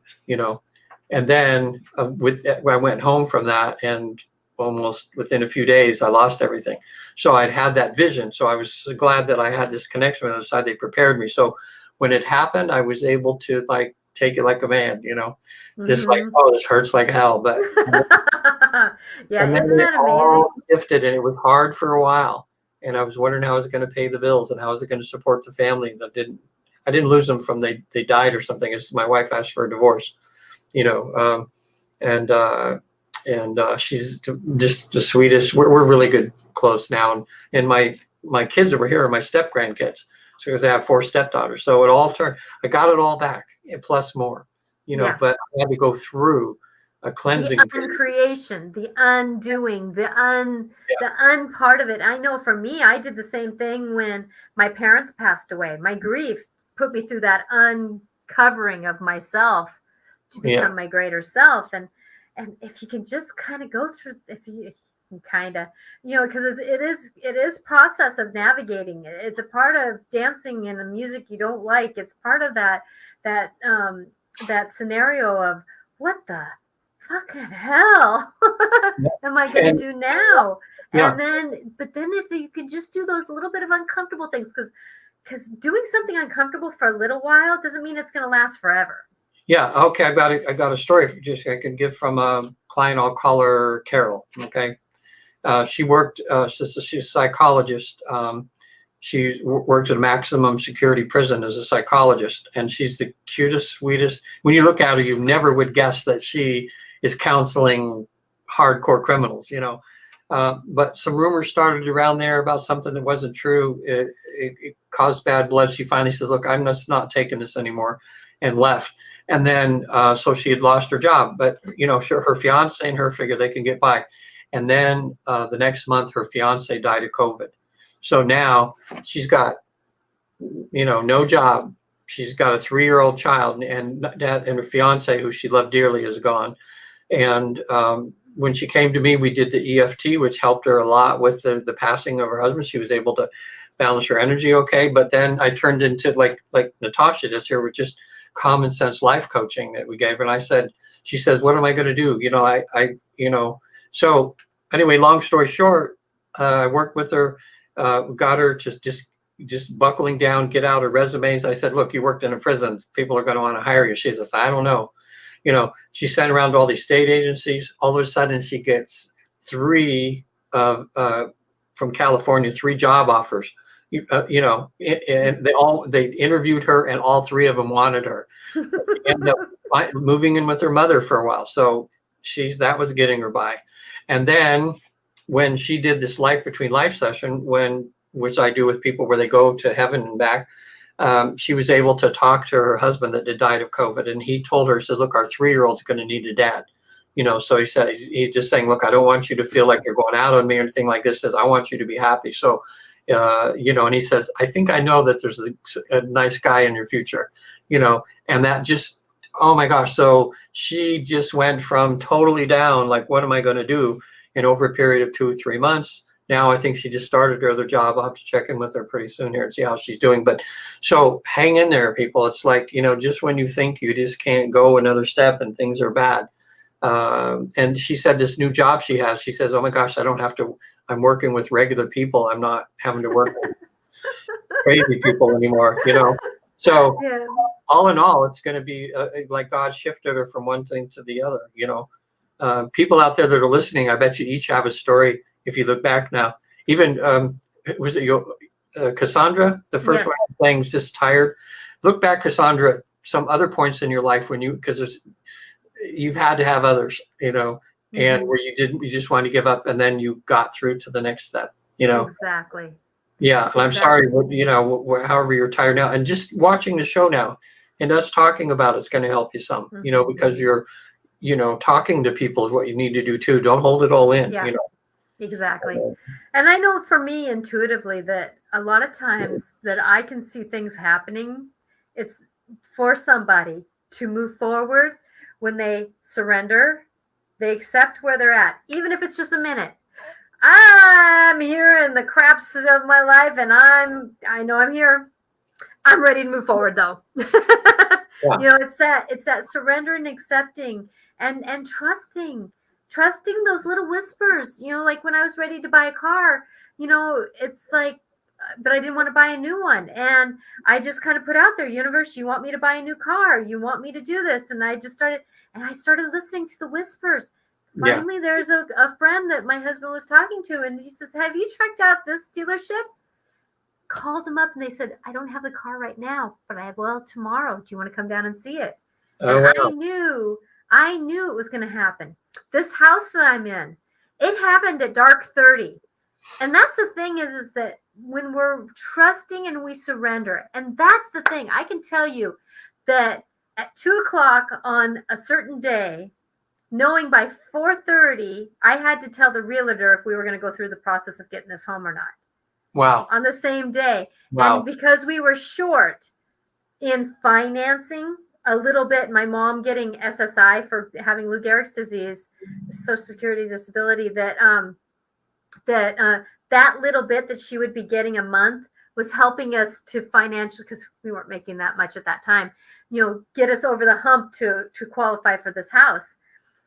And then I went home from that, and almost within a few days, I lost everything. So I'd had that vision. So I was glad that I had this connection with the other side. They prepared me. So when it happened, I was able to take it like a man, just like, oh, this hurts like hell. But yeah, and then isn't it that amazing? all shifted, and it was hard for a while. And I was wondering how I was going to pay the bills and how I was going to support the family. I didn't lose them from they died or something. It's my wife asked for a divorce, and she's just the sweetest. We're really good, close now. And my kids that were here are my step grandkids. So because I have 4 stepdaughters, so it all turned. I got it all back, and plus more, Yes. But I had to go through a cleansing. The uncreation, the undoing, the un part of it. I know for me, I did the same thing when my parents passed away. My grief put me through that uncovering of myself to become my greater self. And if you can just kind of go through, if you kind of, because it is process of navigating it. It's a part of dancing in a music you don't like. It's part of that scenario of what the fucking hell am I going to do now? And but then if you could just do those little bit of uncomfortable things, because doing something uncomfortable for a little while doesn't mean it's going to last forever. Yeah. Okay. I got a story I can give from a client. I'll call her Carol. Okay. She worked, she's a psychologist. She worked at a maximum security prison as a psychologist, and she's the cutest, sweetest. When you look at her, you never would guess that she is counseling hardcore criminals, but some rumors started around there about something that wasn't true. It caused bad blood. She finally says, look, I'm just not taking this anymore, and left. And then, so she had lost her job, but her fiance and her figured they can get by. And then the next month, her fiance died of COVID. So now she's got, no job. She's got a 3-year-old child, and her fiance, who she loved dearly, is gone. And when she came to me, we did the EFT, which helped her a lot with the passing of her husband. She was able to balance her energy okay. But then I turned into like Natasha does here with just common sense life coaching that we gave her. And she says, what am I going to do? So anyway, long story short, I worked with her, got her to just buckling down, get out her resumes. I said, look, you worked in a prison. People are going to want to hire you. She says, I don't know. She sent around to all these state agencies. All of a sudden she gets 3 from California, 3 job offers. And they interviewed her, and all 3 of them wanted her. She ended up moving in with her mother for a while. So that was getting her by. And then when she did this Life Between Life session, which I do with people where they go to heaven and back, she was able to talk to her husband that had died of COVID. And he told her, he says, look, our 3-year-old's going to need a dad. So he said, he's just saying, look, I don't want you to feel like you're going out on me or anything like this. He says, I want you to be happy. So, and he says, I think I know that there's a nice guy in your future, and that just, oh my gosh. So she just went from totally down, like, what am I going to do? And over a period of 2-3 months, now I think she just started her other job. I'll have to check in with her pretty soon here and see how she's doing. But so hang in there, people. It's like, just when you think you just can't go another step and things are bad. And she said this new job she has, she says, oh my gosh, I don't have to, I'm working with regular people. I'm not having to work with crazy people anymore, So all in all, it's going to be like God shifted her from one thing to the other, people out there that are listening, I bet you each have a story. If you look back now, even was it Cassandra, the first Yes. one saying just tired. Look back, Cassandra, some other points in your life when because you've had to have others, and where you just wanted to give up, and then you got through to the next step, Exactly. Yeah, and I'm sorry, however you're tired now, and just watching the show now, and us talking about it's going to help you some, because you're, talking to people is what you need to do too. Don't hold it all in, Yeah. Exactly. And I know for me intuitively that a lot of times that I can see things happening, it's for somebody to move forward when they surrender, they accept where they're at, even if it's just a minute. I'm here in the craps of my life and I know I'm here. I'm ready to move forward though. Yeah. It's that surrender and accepting and trusting those little whispers, like when I was ready to buy a car, it's like, but I didn't want to buy a new one. And I just kind of put out there, universe, you want me to buy a new car? You want me to do this? And I started listening to the whispers. Finally, there's a friend that my husband was talking to, and he says, have you checked out this dealership? Called them up and they said, I don't have the car right now, but I will tomorrow. Do you want to come down and see it? Oh, and wow. I knew it was going to happen. This house that I'm in, it happened at dark 30. And that's the thing is that when we're trusting and we surrender, and that's the thing, I can tell you that at 2:00 on a certain day, knowing by 4:30, I had to tell the realtor if we were going to go through the process of getting this home or not. Wow. On the same day. Wow. And because we were short in financing a little bit, my mom getting SSI for having Lou Gehrig's disease, Social Security disability, that little bit that she would be getting a month was helping us to financially, because we weren't making that much at that time, get us over the hump to qualify for this house.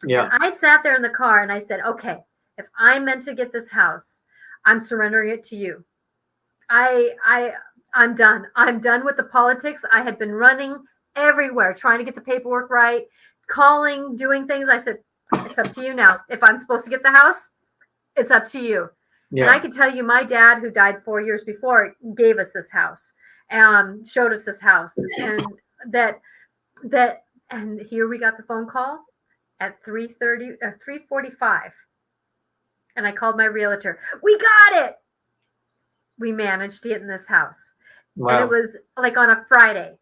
Yeah. And I sat there in the car and I said, okay, if I'm meant to get this house, I'm surrendering it to you. I'm done. I'm done with the politics. I had been running everywhere, trying to get the paperwork right, calling, doing things. I said, it's up to you now. If I'm supposed to get the house, it's up to you. Yeah. And I can tell you, my dad, who died 4 years before, gave us this house, showed us this house, and and here we got the phone call at 3:45, and I called my realtor. We got it. We managed to get in this house. Wow. And it was like on a Friday.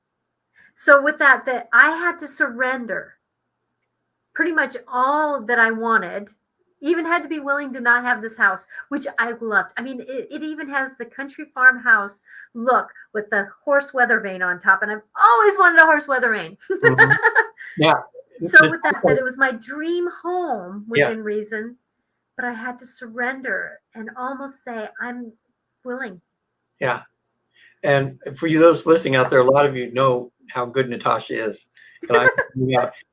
So with that I had to surrender pretty much all that I wanted, even had to be willing to not have this house, which I loved. I mean, it even has the country farmhouse look with the horse weather vane on top. And I've always wanted a horse weather vane. Mm-hmm. Yeah. So with that it was my dream home within reason, but I had to surrender and almost say, I'm willing. Yeah. And for you, those listening out there, a lot of you know how good Natasha is. But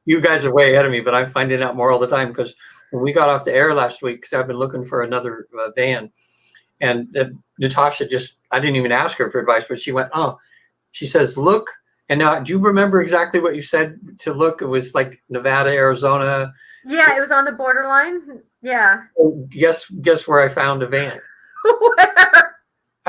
you guys are way ahead of me, but I'm finding out more all the time, because when we got off the air last week, because I've been looking for another van, and Natasha I didn't even ask her for advice, but she went, she says, look. And now, do you remember exactly what you said to look? It was like Nevada, Arizona. Yeah, it was on the borderline. Yeah. Guess where I found a van? Where?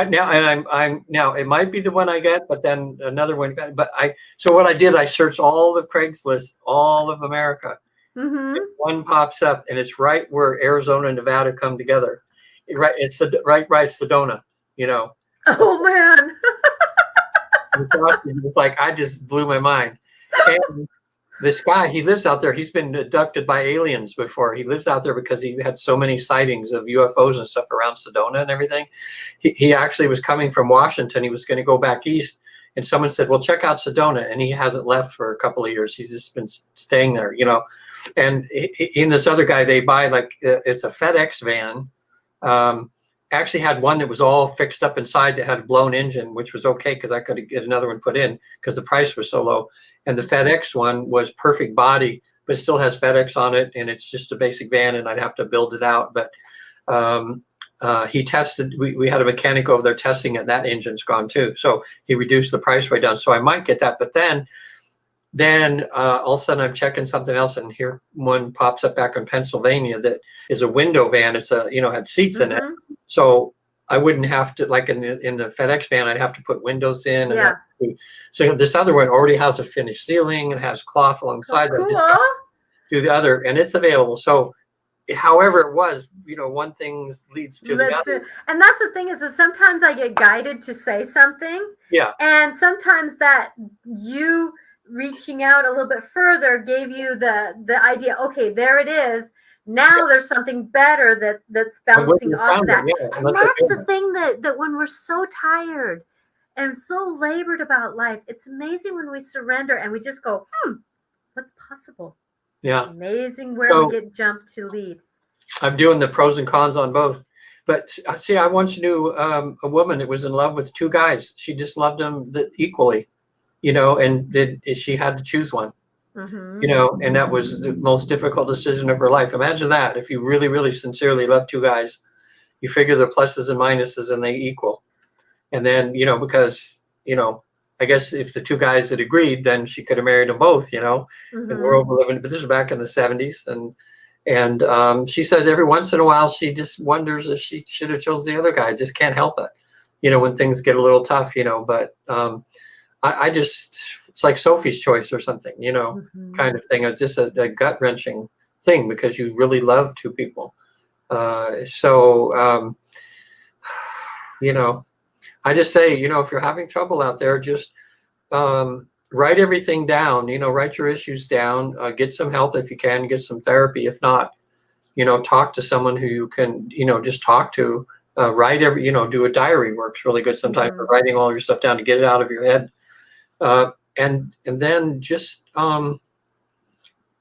Now, and I'm now, it might be the one I get, but then another one. But so what I did, I searched all of Craigslist, all of America. Mm-hmm. One pops up, and it's right where Arizona and Nevada come together. It's right by Sedona, Oh man. It was like, I just blew my mind. And this guy, he lives out there. He's been abducted by aliens before. He lives out there because he had so many sightings of UFOs and stuff around Sedona and everything. He actually was coming from Washington. He was going to go back east. And someone said, well, check out Sedona. And he hasn't left for a couple of years. He's just been staying there, And in this other guy, they buy it's a FedEx van. Actually had one that was all fixed up inside that had a blown engine, which was okay because I could get another one put in because the price was so low. And the FedEx one was perfect body, but it still has FedEx on it, and it's just a basic van, and I'd have to build it out. But he tested. We had a mechanic over there testing it. That engine's gone too, so he reduced the price way down. So I might get that. But then then all of a sudden I'm checking something else, and here one pops up back in Pennsylvania that is a window van. It's a, had seats in it. Mm-hmm. So I wouldn't have to, like in the FedEx van, I'd have to put windows in. And Yeah. so this other one already has a finished ceiling and has cloth alongside Oh, that. cool. Do the other, and it's available. So however it was, one thing leads to the other. And that's the thing, is that sometimes I get guided to say something. Yeah. And sometimes that you reaching out a little bit further gave you the idea, okay, there it is. Now there's something better that's bouncing off of that. And that's the thing that when we're so tired and so labored about life, it's amazing when we surrender and we just go, what's possible? Yeah. It's amazing where we get jumped to lead. I'm doing the pros and cons on both. But see, I once knew a woman that was in love with two guys. She just loved them equally, and she had to choose one. Mm-hmm. And that was the most difficult decision of her life. Imagine that. If you really, really sincerely love two guys, you figure the pluses and minuses and they equal. And then, because, I guess if the two guys had agreed, then she could have married them both, mm-hmm. And we're overliving. But this was back in the 70s. And she said every once in a while, she just wonders if she should have chose the other guy. Just can't help it, when things get a little tough, but I just, it's like Sophie's Choice or something, mm-hmm. kind of thing. It's just a gut wrenching thing because you really love two people. I just say, if you're having trouble out there, just write everything down, write your issues down, get some help if you can, get some therapy. If not, talk to someone who you can, just talk to, write do a diary works really good sometimes, mm-hmm. for writing all your stuff down to get it out of your head. And then just, do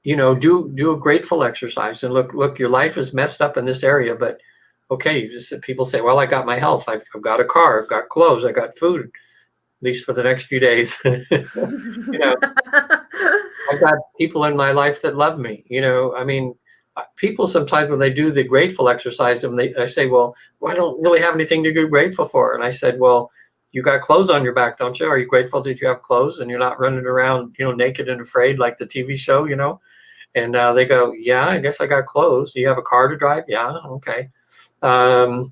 a grateful exercise and look, your life is messed up in this area, but okay, people say, well, I got my health. I've got a car, I've got clothes, I got food, at least for the next few days. I've got people in my life that love me. People sometimes when they do the grateful exercise, and I say, well, I don't really have anything to be grateful for. And I said, well, you got clothes on your back, don't you? Are you grateful that you have clothes and you're not running around, naked and afraid like the TV show, And they go, yeah, I guess I got clothes. Do you have a car to drive? Yeah, okay. Do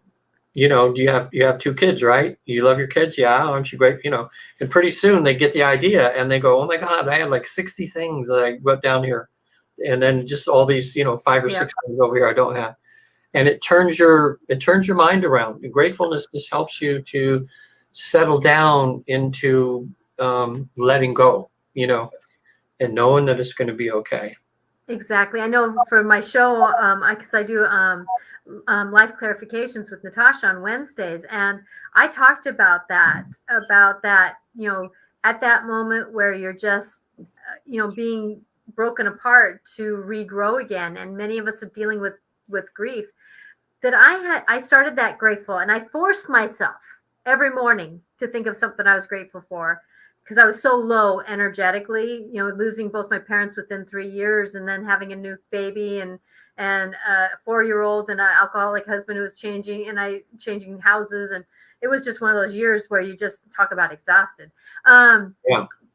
you have two kids, right? You love your kids? Yeah. Aren't you great? And pretty soon they get the idea and they go, oh my God, I had like 60 things that I wrote down here. And then just all these, 5 or 6 things over here I don't have. And it turns your mind around. And gratefulness just helps you to settle down into letting go, and knowing that it's going to be okay. Exactly. I know for my show, because I do life clarifications with Natasha on Wednesdays, and I talked about that, at that moment where you're just, being broken apart to regrow again, and many of us are dealing with grief. That I started that grateful, and I forced myself every morning to think of something I was grateful for. Because I was so low energetically, losing both my parents within 3 years, and then having a new baby and a 4-year-old and an alcoholic husband who was changing houses, and it was just one of those years where you just talk about exhausted.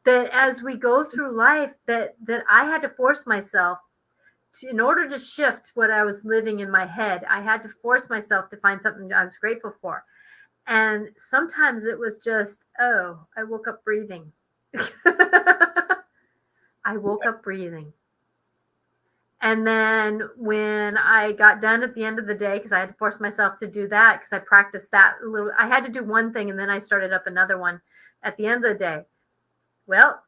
That as we go through life, that I had to force myself to, in order to shift what I was living in my head, I had to force myself to find something I was grateful for. And sometimes it was just, I woke up breathing. I woke up breathing. And then when I got done at the end of the day, because I had to force myself to do that, because I practiced that a little, I had to do one thing and then I started up another one at the end of the day. Well,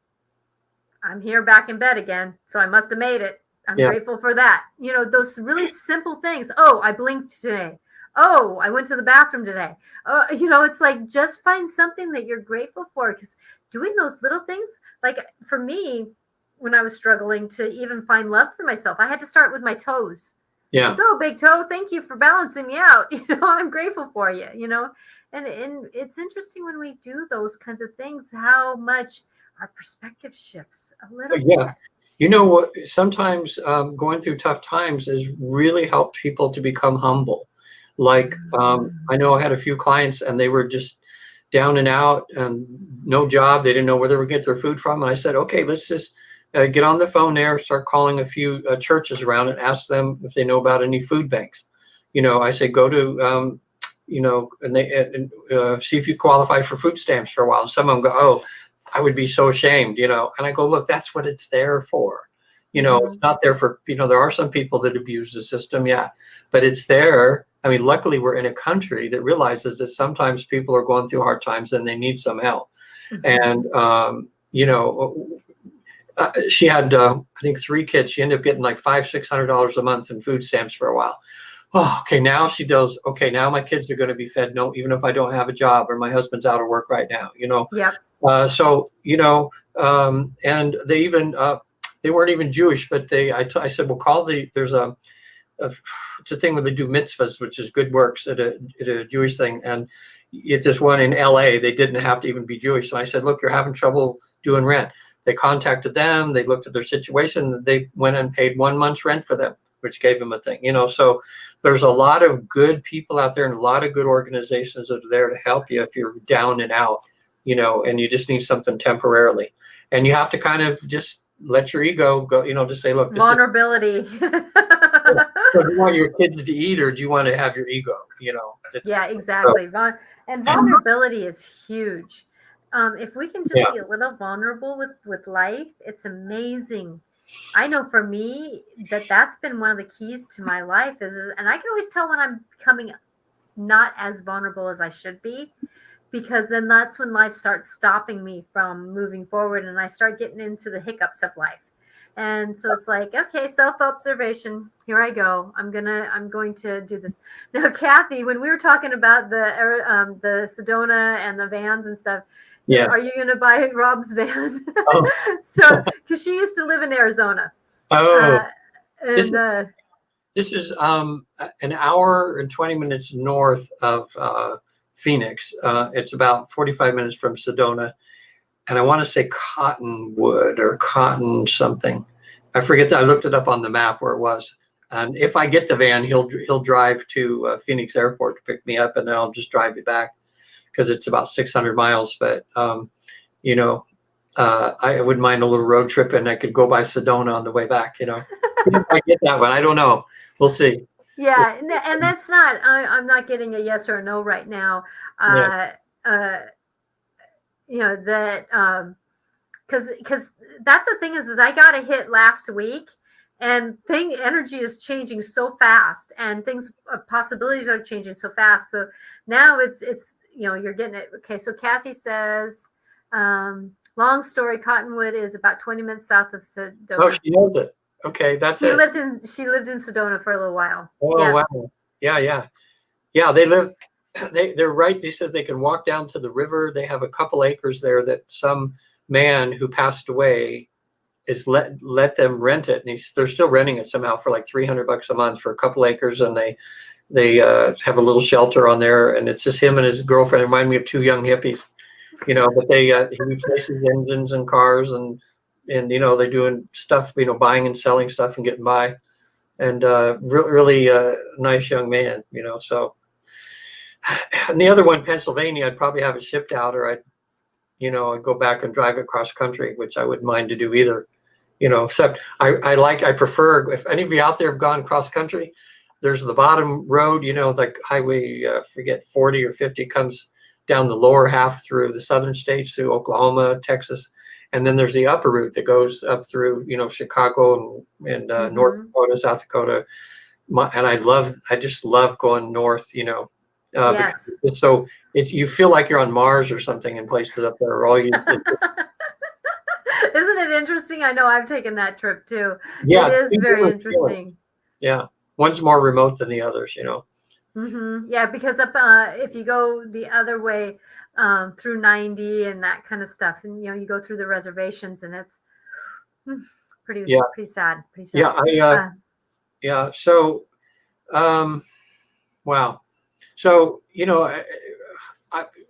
I'm here back in bed again, so I must have made it. I'm grateful for that. Those really simple things. Oh, I blinked today. Oh, I went to the bathroom today. Oh, it's like, just find something that you're grateful for, because doing those little things, like for me, when I was struggling to even find love for myself, I had to start with my toes. Yeah. So big toe, thank you for balancing me out. I'm grateful for you, and it's interesting when we do those kinds of things, how much our perspective shifts a little bit. Sometimes going through tough times has really helped people to become humble. Like, I know I had a few clients and they were just down and out and no job. They didn't know where they would get their food from. And I said, okay, let's just get on the phone there, start calling a few churches around and ask them if they know about any food banks. I say, go to, and they see if you qualify for food stamps for a while. Some of them go, oh, I would be so ashamed, and I go, look, that's what it's there for. It's not there for, there are some people that abuse the system. Yeah. But it's there. I mean, luckily we're in a country that realizes that sometimes people are going through hard times and they need some help. And, she had, I think 3 kids. She ended up getting like $500-600 a month in food stamps for a while. Oh, okay. Now she does. Okay. Now my kids are going to be fed. No, even if I don't have a job or my husband's out of work right now, Yep. And they even, they weren't even Jewish, but I said, well, there's it's a thing where they do mitzvahs, which is good works at a Jewish thing. And it's this one in LA, they didn't have to even be Jewish. So I said, look, you're having trouble doing rent. They contacted them. They looked at their situation. They went and paid 1 month's rent for them, which gave them a thing, so there's a lot of good people out there and a lot of good organizations that are there to help you if you're down and out, and you just need something temporarily. And you have to kind of just let your ego go, to say, look, this vulnerability. so do you want your kids to eat or do you want to have your ego? Yeah, exactly. And vulnerability is huge. If we can just be a little vulnerable with life, it's amazing. I know for me that's been one of the keys to my life and I can always tell when I'm becoming not as vulnerable as I should be, because then that's when life starts stopping me from moving forward and I start getting into the hiccups of life. And so it's like, okay, self-observation. Here I go. I'm going to do this. Now, Kathy, when we were talking about the Sedona and the vans and stuff, yeah, are you going to buy Rob's van? Oh. So, because she used to live in Arizona. Oh, and this is an hour and 20 minutes north of Phoenix. It's about 45 minutes from Sedona. And I want to say Cottonwood or Cotton something. I forget that. I looked it up on the map where it was. And if I get the van, he'll drive to Phoenix Airport to pick me up, and then I'll just drive it back because it's about 600 miles. But I wouldn't mind a little road trip, and I could go by Sedona on the way back. If I get that one, I don't know. We'll see. Yeah, and that's not. I'm not getting a yes or a no right now. That because that's the thing is I got a hit last week, and energy is changing so fast, and possibilities are changing so fast. So now it's you're getting it. Okay, so Kathy says, long story, Cottonwood is about 20 minutes south of Sedona. Oh, she knows it. Okay, she lived in Sedona for a little while. Oh, yes. Wow. Yeah. They live. They're right. They said they can walk down to the river. They have a couple acres there that some man who passed away is let them rent it, and they're still renting it somehow for like $300 a month for a couple acres, and they have a little shelter on there, and it's just him and his girlfriend. It reminded me of 2 young hippies, But he replaces engines and cars, and they're doing stuff, buying and selling stuff and getting by, and really nice young man, So. And the other one, Pennsylvania, I'd probably have it shipped out, or I'd go back and drive it cross country, which I wouldn't mind to do either. Except I prefer, if any of you out there have gone cross country, there's the bottom road, like highway, forget 40 or 50 comes down the lower half through the southern states, through Oklahoma, Texas. And then there's the upper route that goes up through, Chicago and North Dakota, South Dakota. And I just love going north, Yes. So you feel like you're on Mars or something in places up there. Isn't it interesting? I know I've taken that trip too. Yeah, it is very interesting. Feelings. Yeah, one's more remote than the others, Yeah, because up if you go the other way through 90 and that kind of stuff, and you go through the reservations, and it's pretty sad. Pretty sad. Yeah. So, wow. So,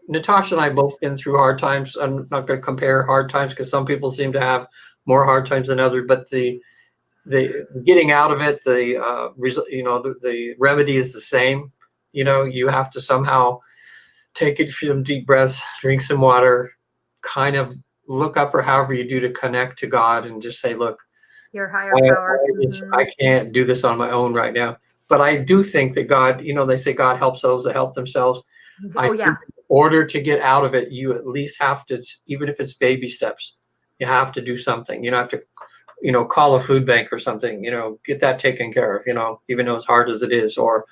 Natasha and I both been through hard times. I'm not going to compare hard times because some people seem to have more hard times than others. But the getting out of it, the remedy is the same. You have to somehow take some deep breaths, drink some water, kind of look up or however you do to connect to God and just say, look, Your higher power. I can't do this on my own right now. But I do think that God, they say God helps those that help themselves. I Oh think yeah. in order to get out of it, you at least have to, even if it's baby steps, you have to do something. You have to, call a food bank or something, get that taken care of, even though as hard as it is, or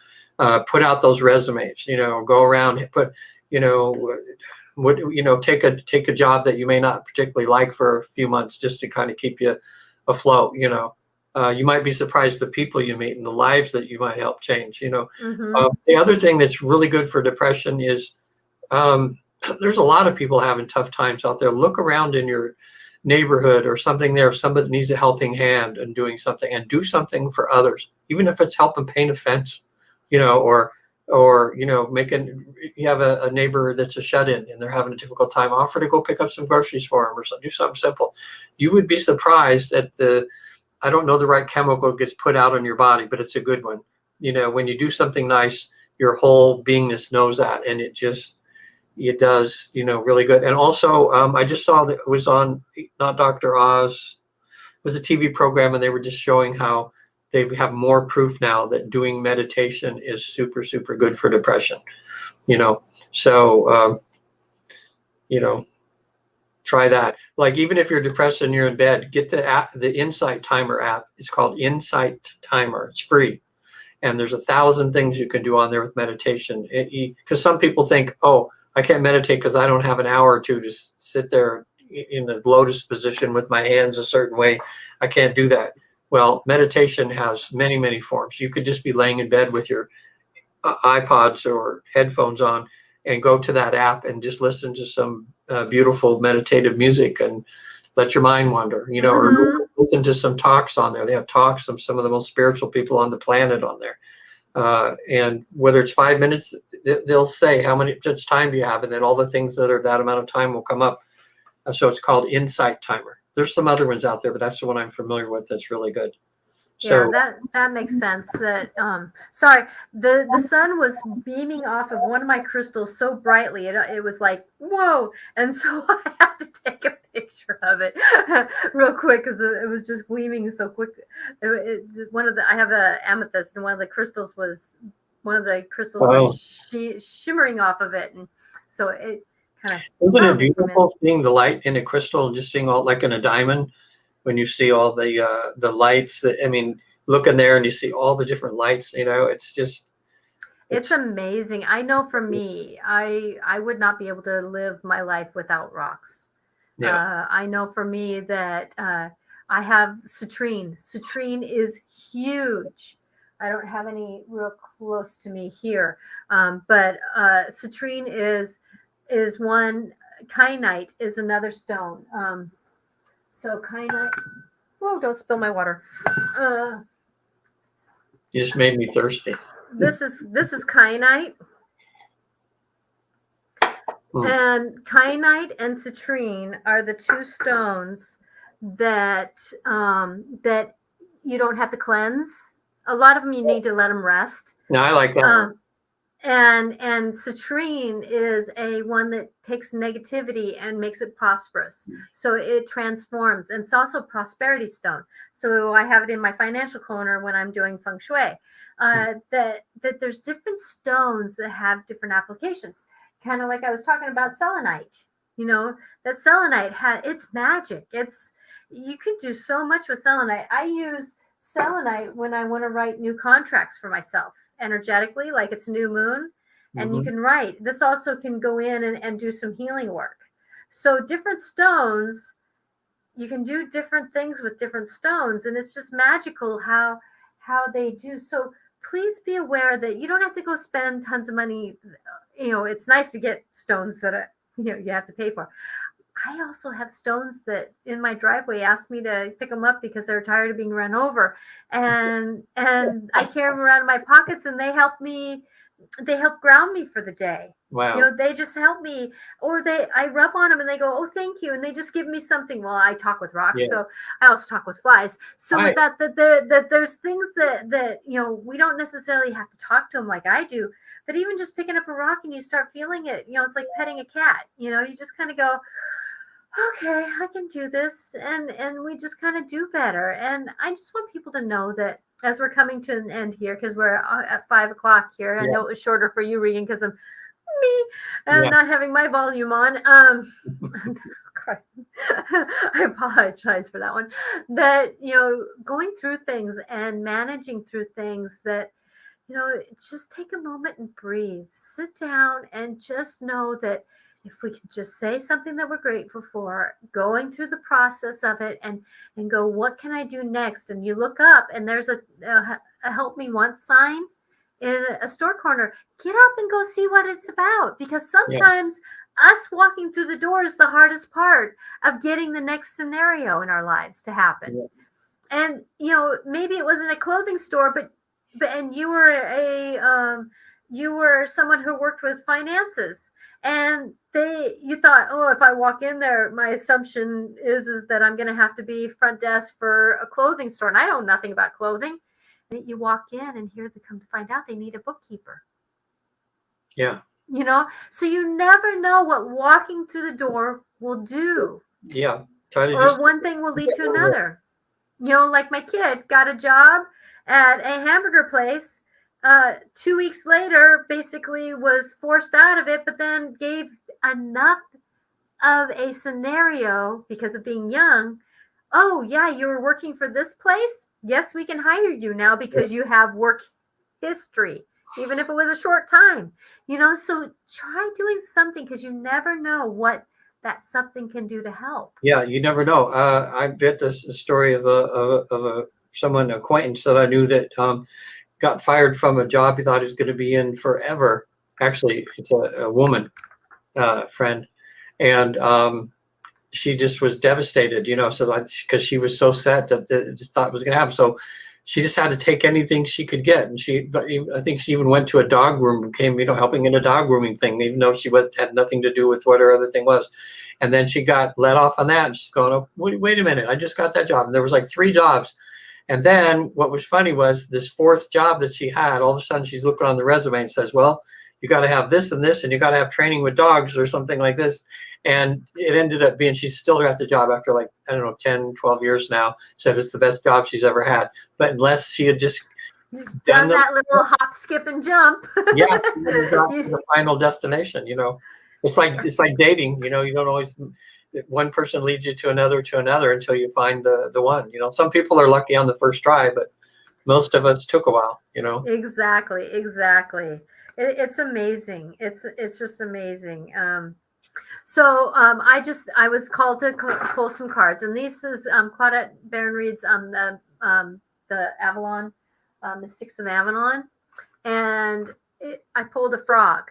put out those resumes, go around, put, take a job that you may not particularly like for a few months just to kind of keep you afloat. You might be surprised the people you meet and the lives that you might help change. The other thing that's really good for depression is there's a lot of people having tough times out there. Look around in your neighborhood or something there. If somebody needs a helping hand and doing something, and do something for others, even if it's helping paint a fence, or you have a neighbor that's a shut-in and they're having a difficult time, offer to go pick up some groceries for them, or do something simple. You would be surprised at I don't know the right chemical gets put out on your body, but it's a good one. When you do something nice, your whole beingness knows that, and it does, really good. And also, I just saw that it was on, not Dr. Oz, it was a TV program, and they were just showing how they have more proof now that doing meditation is super, super good for depression. So, try that. Like, even if you're depressed and you're in bed, get the app, the Insight Timer app. It's called Insight Timer. It's free. And there's 1,000 things you can do on there with meditation. Because some people think, oh, I can't meditate because I don't have an hour or two to sit there in the lotus position with my hands a certain way. I can't do that. Well, meditation has many, many forms. You could just be laying in bed with your iPods or headphones on and go to that app and just listen to some beautiful meditative music and let your mind wander, or listen to some talks on there. They have talks from some of the most spiritual people on the planet on there. And whether it's 5 minutes, they'll say how much time do you have, and then all the things that are that amount of time will come up. So it's called Insight Timer. There's some other ones out there, but that's the one I'm familiar with. That's really good. So, yeah, that makes sense. That sorry, the sun was beaming off of one of my crystals so brightly, it was like, whoa, and so I had to take a picture of it real quick because it was just gleaming so quick. I have a amethyst, and one of the crystals was shimmering off of it, and so it kind of. Isn't it beautiful seeing the light in a crystal and just seeing all, like in a diamond, when you see all the lights? Look in there and you see all the different lights. It's amazing. I know for me, I would not be able to live my life without rocks. Yeah. I know for me that I have citrine. Citrine is huge. I don't have any real close to me here, but citrine is one. Kyanite is another stone. So kyanite. Whoa! Don't spill my water. You just made me thirsty. This is kyanite. And kyanite and citrine are the two stones that that you don't have to cleanse. A lot of them you need to let them rest. No, I like that one. And citrine is a one that takes negativity and makes it prosperous. So it transforms, and it's also a prosperity stone. So I have it in my financial corner when I'm doing feng shui. That there's different stones that have different applications. Kind of like I was talking about selenite. That selenite it's magic. You can do so much with selenite. I use selenite when I want to write new contracts for myself energetically, like it's new moon, and you can write. This also can go in and do some healing work. So different stones, you can do different things with different stones, and it's just magical how they do. So please be aware that you don't have to go spend tons of money. It's nice to get stones that you have to pay for. I also have stones that in my driveway ask me to pick them up because they're tired of being run over, and I carry them around in my pockets, and they help ground me for the day. Wow. They just help me, or I rub on them and they go, oh, thank you, and they just give me something. Well, I talk with rocks, so I also talk with flies. So with that there's things that we don't necessarily have to talk to them like I do, but even just picking up a rock and you start feeling it, it's like petting a cat. You just kind of go, okay, I can do this, and we just kind of do better. And I just want people to know that as we're coming to an end here, because we're at 5 o'clock here. I Yeah, know it was shorter for you, Regan, because of me and yeah, not having my volume on. I apologize for that one. That, going through things and managing through things, that, just take a moment and breathe. Sit down and just know that if we can just say something that we're grateful for, going through the process of it, and go, what can I do next? And you look up and there's a help me once sign in a store corner. Get up and go see what it's about, because yeah, sometimes us walking through the door is the hardest part of getting the next scenario in our lives to happen. yeah, And maybe it wasn't a clothing store, but and you were someone who worked with finances, and you thought, oh, if I walk in there, my assumption is that I'm going to have to be front desk for a clothing store, and I know nothing about clothing. And you walk in, and here they come to find out they need a bookkeeper. yeah, So you never know what walking through the door will do, yeah. Try to or just one thing will lead to another. Like my kid got a job at a hamburger place. 2 weeks later, basically was forced out of it, but then gave enough of a scenario because of being young. Oh, yeah, you were working for this place? Yes, we can hire you now because you have work history, even if it was a short time. So try doing something, because you never know what that something can do to help. Yeah, you never know. I bet this a story of a someone acquaintance that I knew that got fired from a job he thought he was going to be in forever. Actually, it's a woman friend, and she just was devastated, so because she was so set that thought it was going to happen. So she just had to take anything she could get, and I think she even went to a dog groom, became helping in a dog grooming thing, even though she had nothing to do with what her other thing was. And then she got let off on that, and she's going, oh, wait a minute, I just got that job, and there was like 3 jobs. And then what was funny was this 4th job that she had, all of a sudden she's looking on the resume and says, well, you got to have this and this, and you got to have training with dogs or something like this. And it ended up being, she's still got the job after 10, 12 years now. Said it's the best job she's ever had. But unless she had just done that little hop, skip, and jump. Yeah, you got to the final destination. It's like dating. You don't always, one person leads you to another until you find the one. Some people are lucky on the first try, but most of us took a while. Exactly. It's amazing. It's just amazing. So I was called to pull some cards, and this is Claudette Baron Reed's the Avalon, Mystics of Avalon, and I pulled a frog.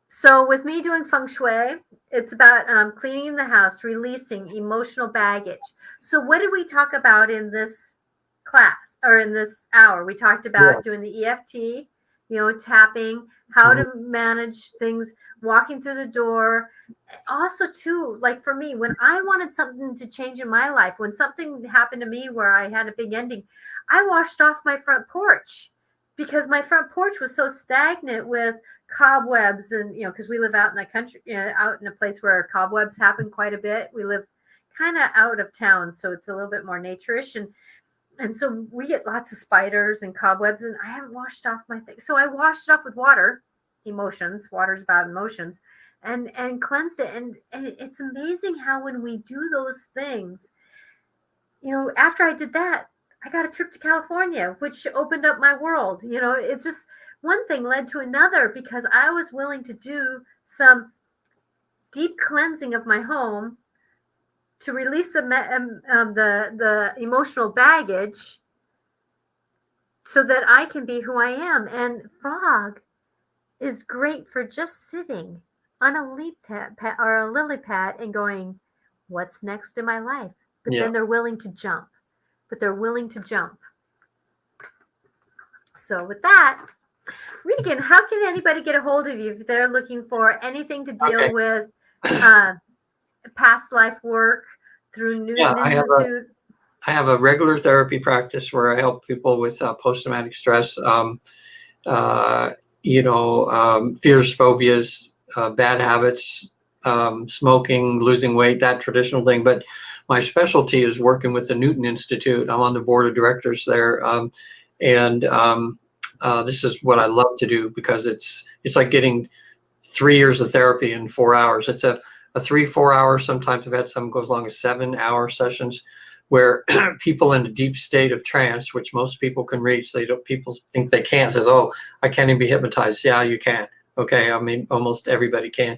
So with me doing feng shui, it's about cleaning the house, releasing emotional baggage. So what did we talk about in this class, or in this hour? We talked about doing the EFT, tapping, how to manage things, walking through the door. Also, too, like for me, when I wanted something to change in my life, when something happened to me where I had a big ending, I washed off my front porch, because my front porch was so stagnant with cobwebs, and because we live out in the country, out in a place where cobwebs happen quite a bit. We live kind of out of town, so it's a little bit more nature-ish, and so we get lots of spiders and cobwebs, and I haven't washed off my thing. So I washed it off with water. Water's about emotions, and cleansed it. And it's amazing how when we do those things, after I did that, I got a trip to California, which opened up my world. It's just one thing led to another, because I was willing to do some deep cleansing of my home to release the emotional baggage, so that I can be who I am. And frog is great for just sitting on a leaf pad or a lily pad and going, what's next in my life? But then they're willing to jump. So with that, Regan, how can anybody get a hold of you if they're looking for anything to deal with past life work through Newton Institute? I have a regular therapy practice where I help people with post-traumatic stress, fears, phobias, bad habits, smoking, losing weight, that traditional thing. But my specialty is working with the Newton Institute. I'm on the board of directors there. And this is what I love to do, because it's like getting 3 years of therapy in 4 hours. It's a 3-4 hour, sometimes I've had some go as long as 7-hour sessions, where people in a deep state of trance, which most people can reach. People think they can't, says, oh, I can't even be hypnotized. Yeah, you can. Okay, I mean, almost everybody can.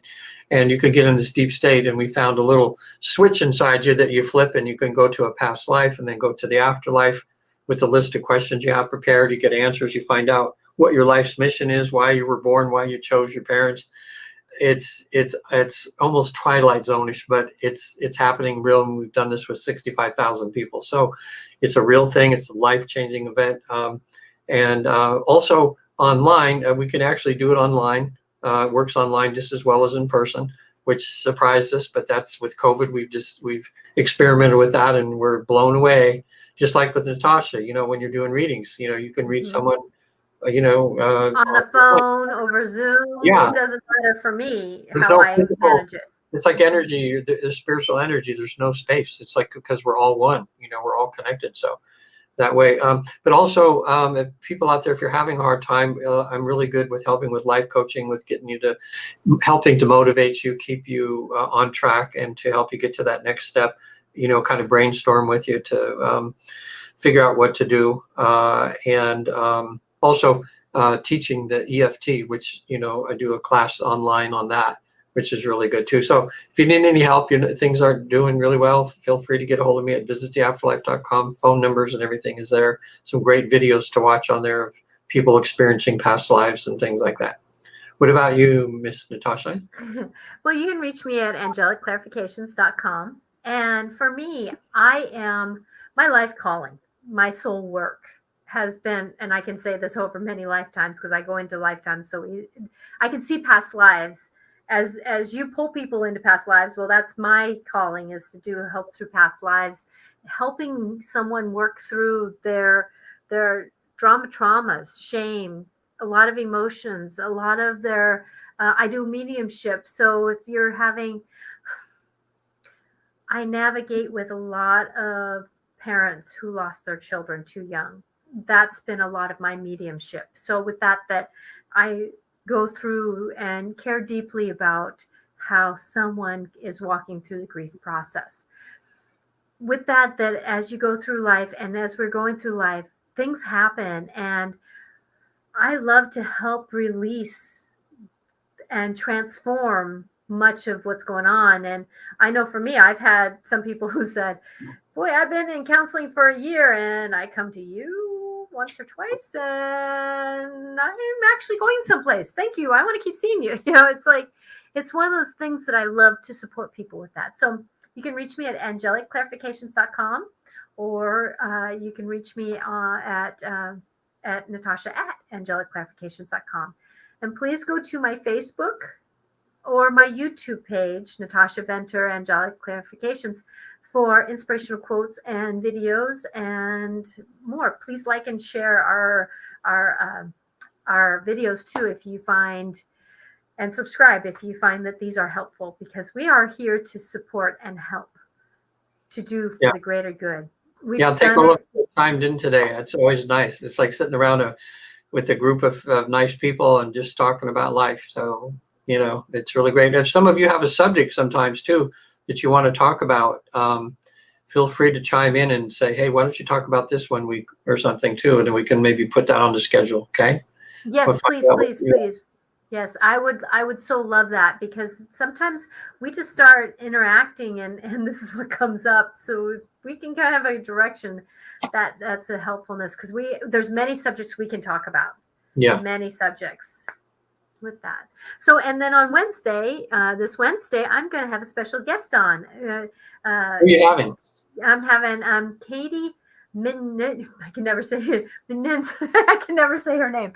And you can get in this deep state, and we found a little switch inside you that you flip, and you can go to a past life and then go to the afterlife with a list of questions you have prepared. You get answers, you find out what your life's mission is, why you were born, why you chose your parents. It's almost Twilight Zone-ish, but it's happening real, and we've done this with 65,000 people. So it's a real thing. It's a life-changing event. And also online, we can actually do it online. It works online just as well as in person, which surprised us, but that's with COVID. We've experimented with that, and we're blown away. Just like with Natasha, when you're doing readings, you can read someone, on the phone, over Zoom. Yeah. It doesn't matter for me There's how no I physical, manage it. it's like energy, the spiritual energy. There's no space. It's like, because we're all one, we're all connected. So that way, but also, if people out there, if you're having a hard time, I'm really good with helping with life coaching, with helping to motivate you, keep you on track, and to help you get to that next step, kind of brainstorm with you to figure out what to do. And also teaching the EFT, which, I do a class online on that, which is really good too. So if you need any help, things aren't doing really well, feel free to get a hold of me at visittheafterlife.com. Phone numbers and everything is there. Some great videos to watch on there of people experiencing past lives and things like that. What about you, Miss Natasha? Well, you can reach me at angelicclarifications.com. And for me, my life calling, my soul work has been, and I can say this over many lifetimes because I go into lifetimes, so I can see past lives. As you pull people into past lives, well, that's my calling, is to do help through past lives, helping someone work through their traumas, shame, a lot of emotions, a lot of their, I do mediumship. So if you're I navigate with a lot of parents who lost their children too young. That's been a lot of my mediumship. So with that I go through and care deeply about how someone is walking through the grief process. With that as you go through life, and as we're going through life, things happen, and I love to help release and transform much of what's going on. And I know for me, I've had some people who said, boy, I've been in counseling for a year, and I come to you once or twice, and I'm actually going someplace. Thank you. I want to keep seeing you. It's like, it's one of those things that I love to support people with that. So you can reach me at angelicclarifications.com, or you can reach me at Natasha at angelicclarifications.com. And please go to my Facebook or my YouTube page, Natasha Venter, Angelic Clarifications, for inspirational quotes and videos and more. Please like and share our videos too, if you find, and subscribe if you find that these are helpful, because we are here to support and help, to do for the greater good. Take a look. Timed in today. It's always nice. It's like sitting around with a group of nice people and just talking about life. So it's really great. If some of you have a subject sometimes too that you want to talk about, feel free to chime in and say, hey, why don't you talk about this one week or something too, and then we can maybe put that on the schedule. Okay. Yes, please. Yes, I would so love that, because sometimes we just start interacting and this is what comes up. So we can kind of have a direction that's a helpfulness, because there's many subjects we can talk about. Yeah. Many subjects with that. So, and then on Wednesday, this Wednesday, I'm going to have a special guest on. Who are you having? I'm having Katie Min. I can never say it. I can never say her name.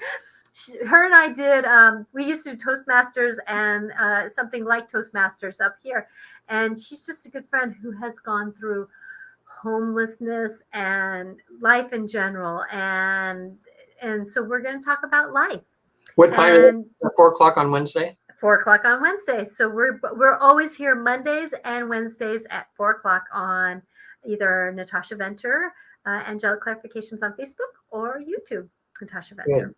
Her and I did, we used to do Toastmasters and something like Toastmasters up here. And she's just a good friend who has gone through homelessness and life in general. And so we're going to talk about life. What time? 4 o'clock on Wednesday? 4 o'clock on Wednesday. So we're always here Mondays and Wednesdays at 4 o'clock on either Natasha Venter, Angelic Clarifications on Facebook, or YouTube, Natasha Venter.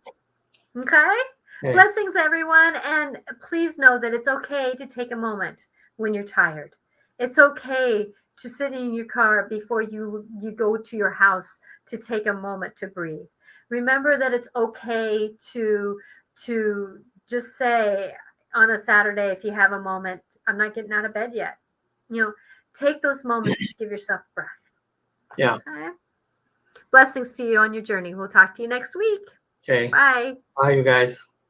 Good. Okay? Okay. Blessings, everyone. And please know that it's okay to take a moment when you're tired. It's okay to sit in your car before you go to your house to take a moment to breathe. Remember that it's okay to just say on a Saturday, if you have a moment, I'm not getting out of bed yet. Take those moments to give yourself breath. Yeah. Okay? Blessings to you on your journey. We'll talk to you next week. Okay. Bye. Bye, you guys.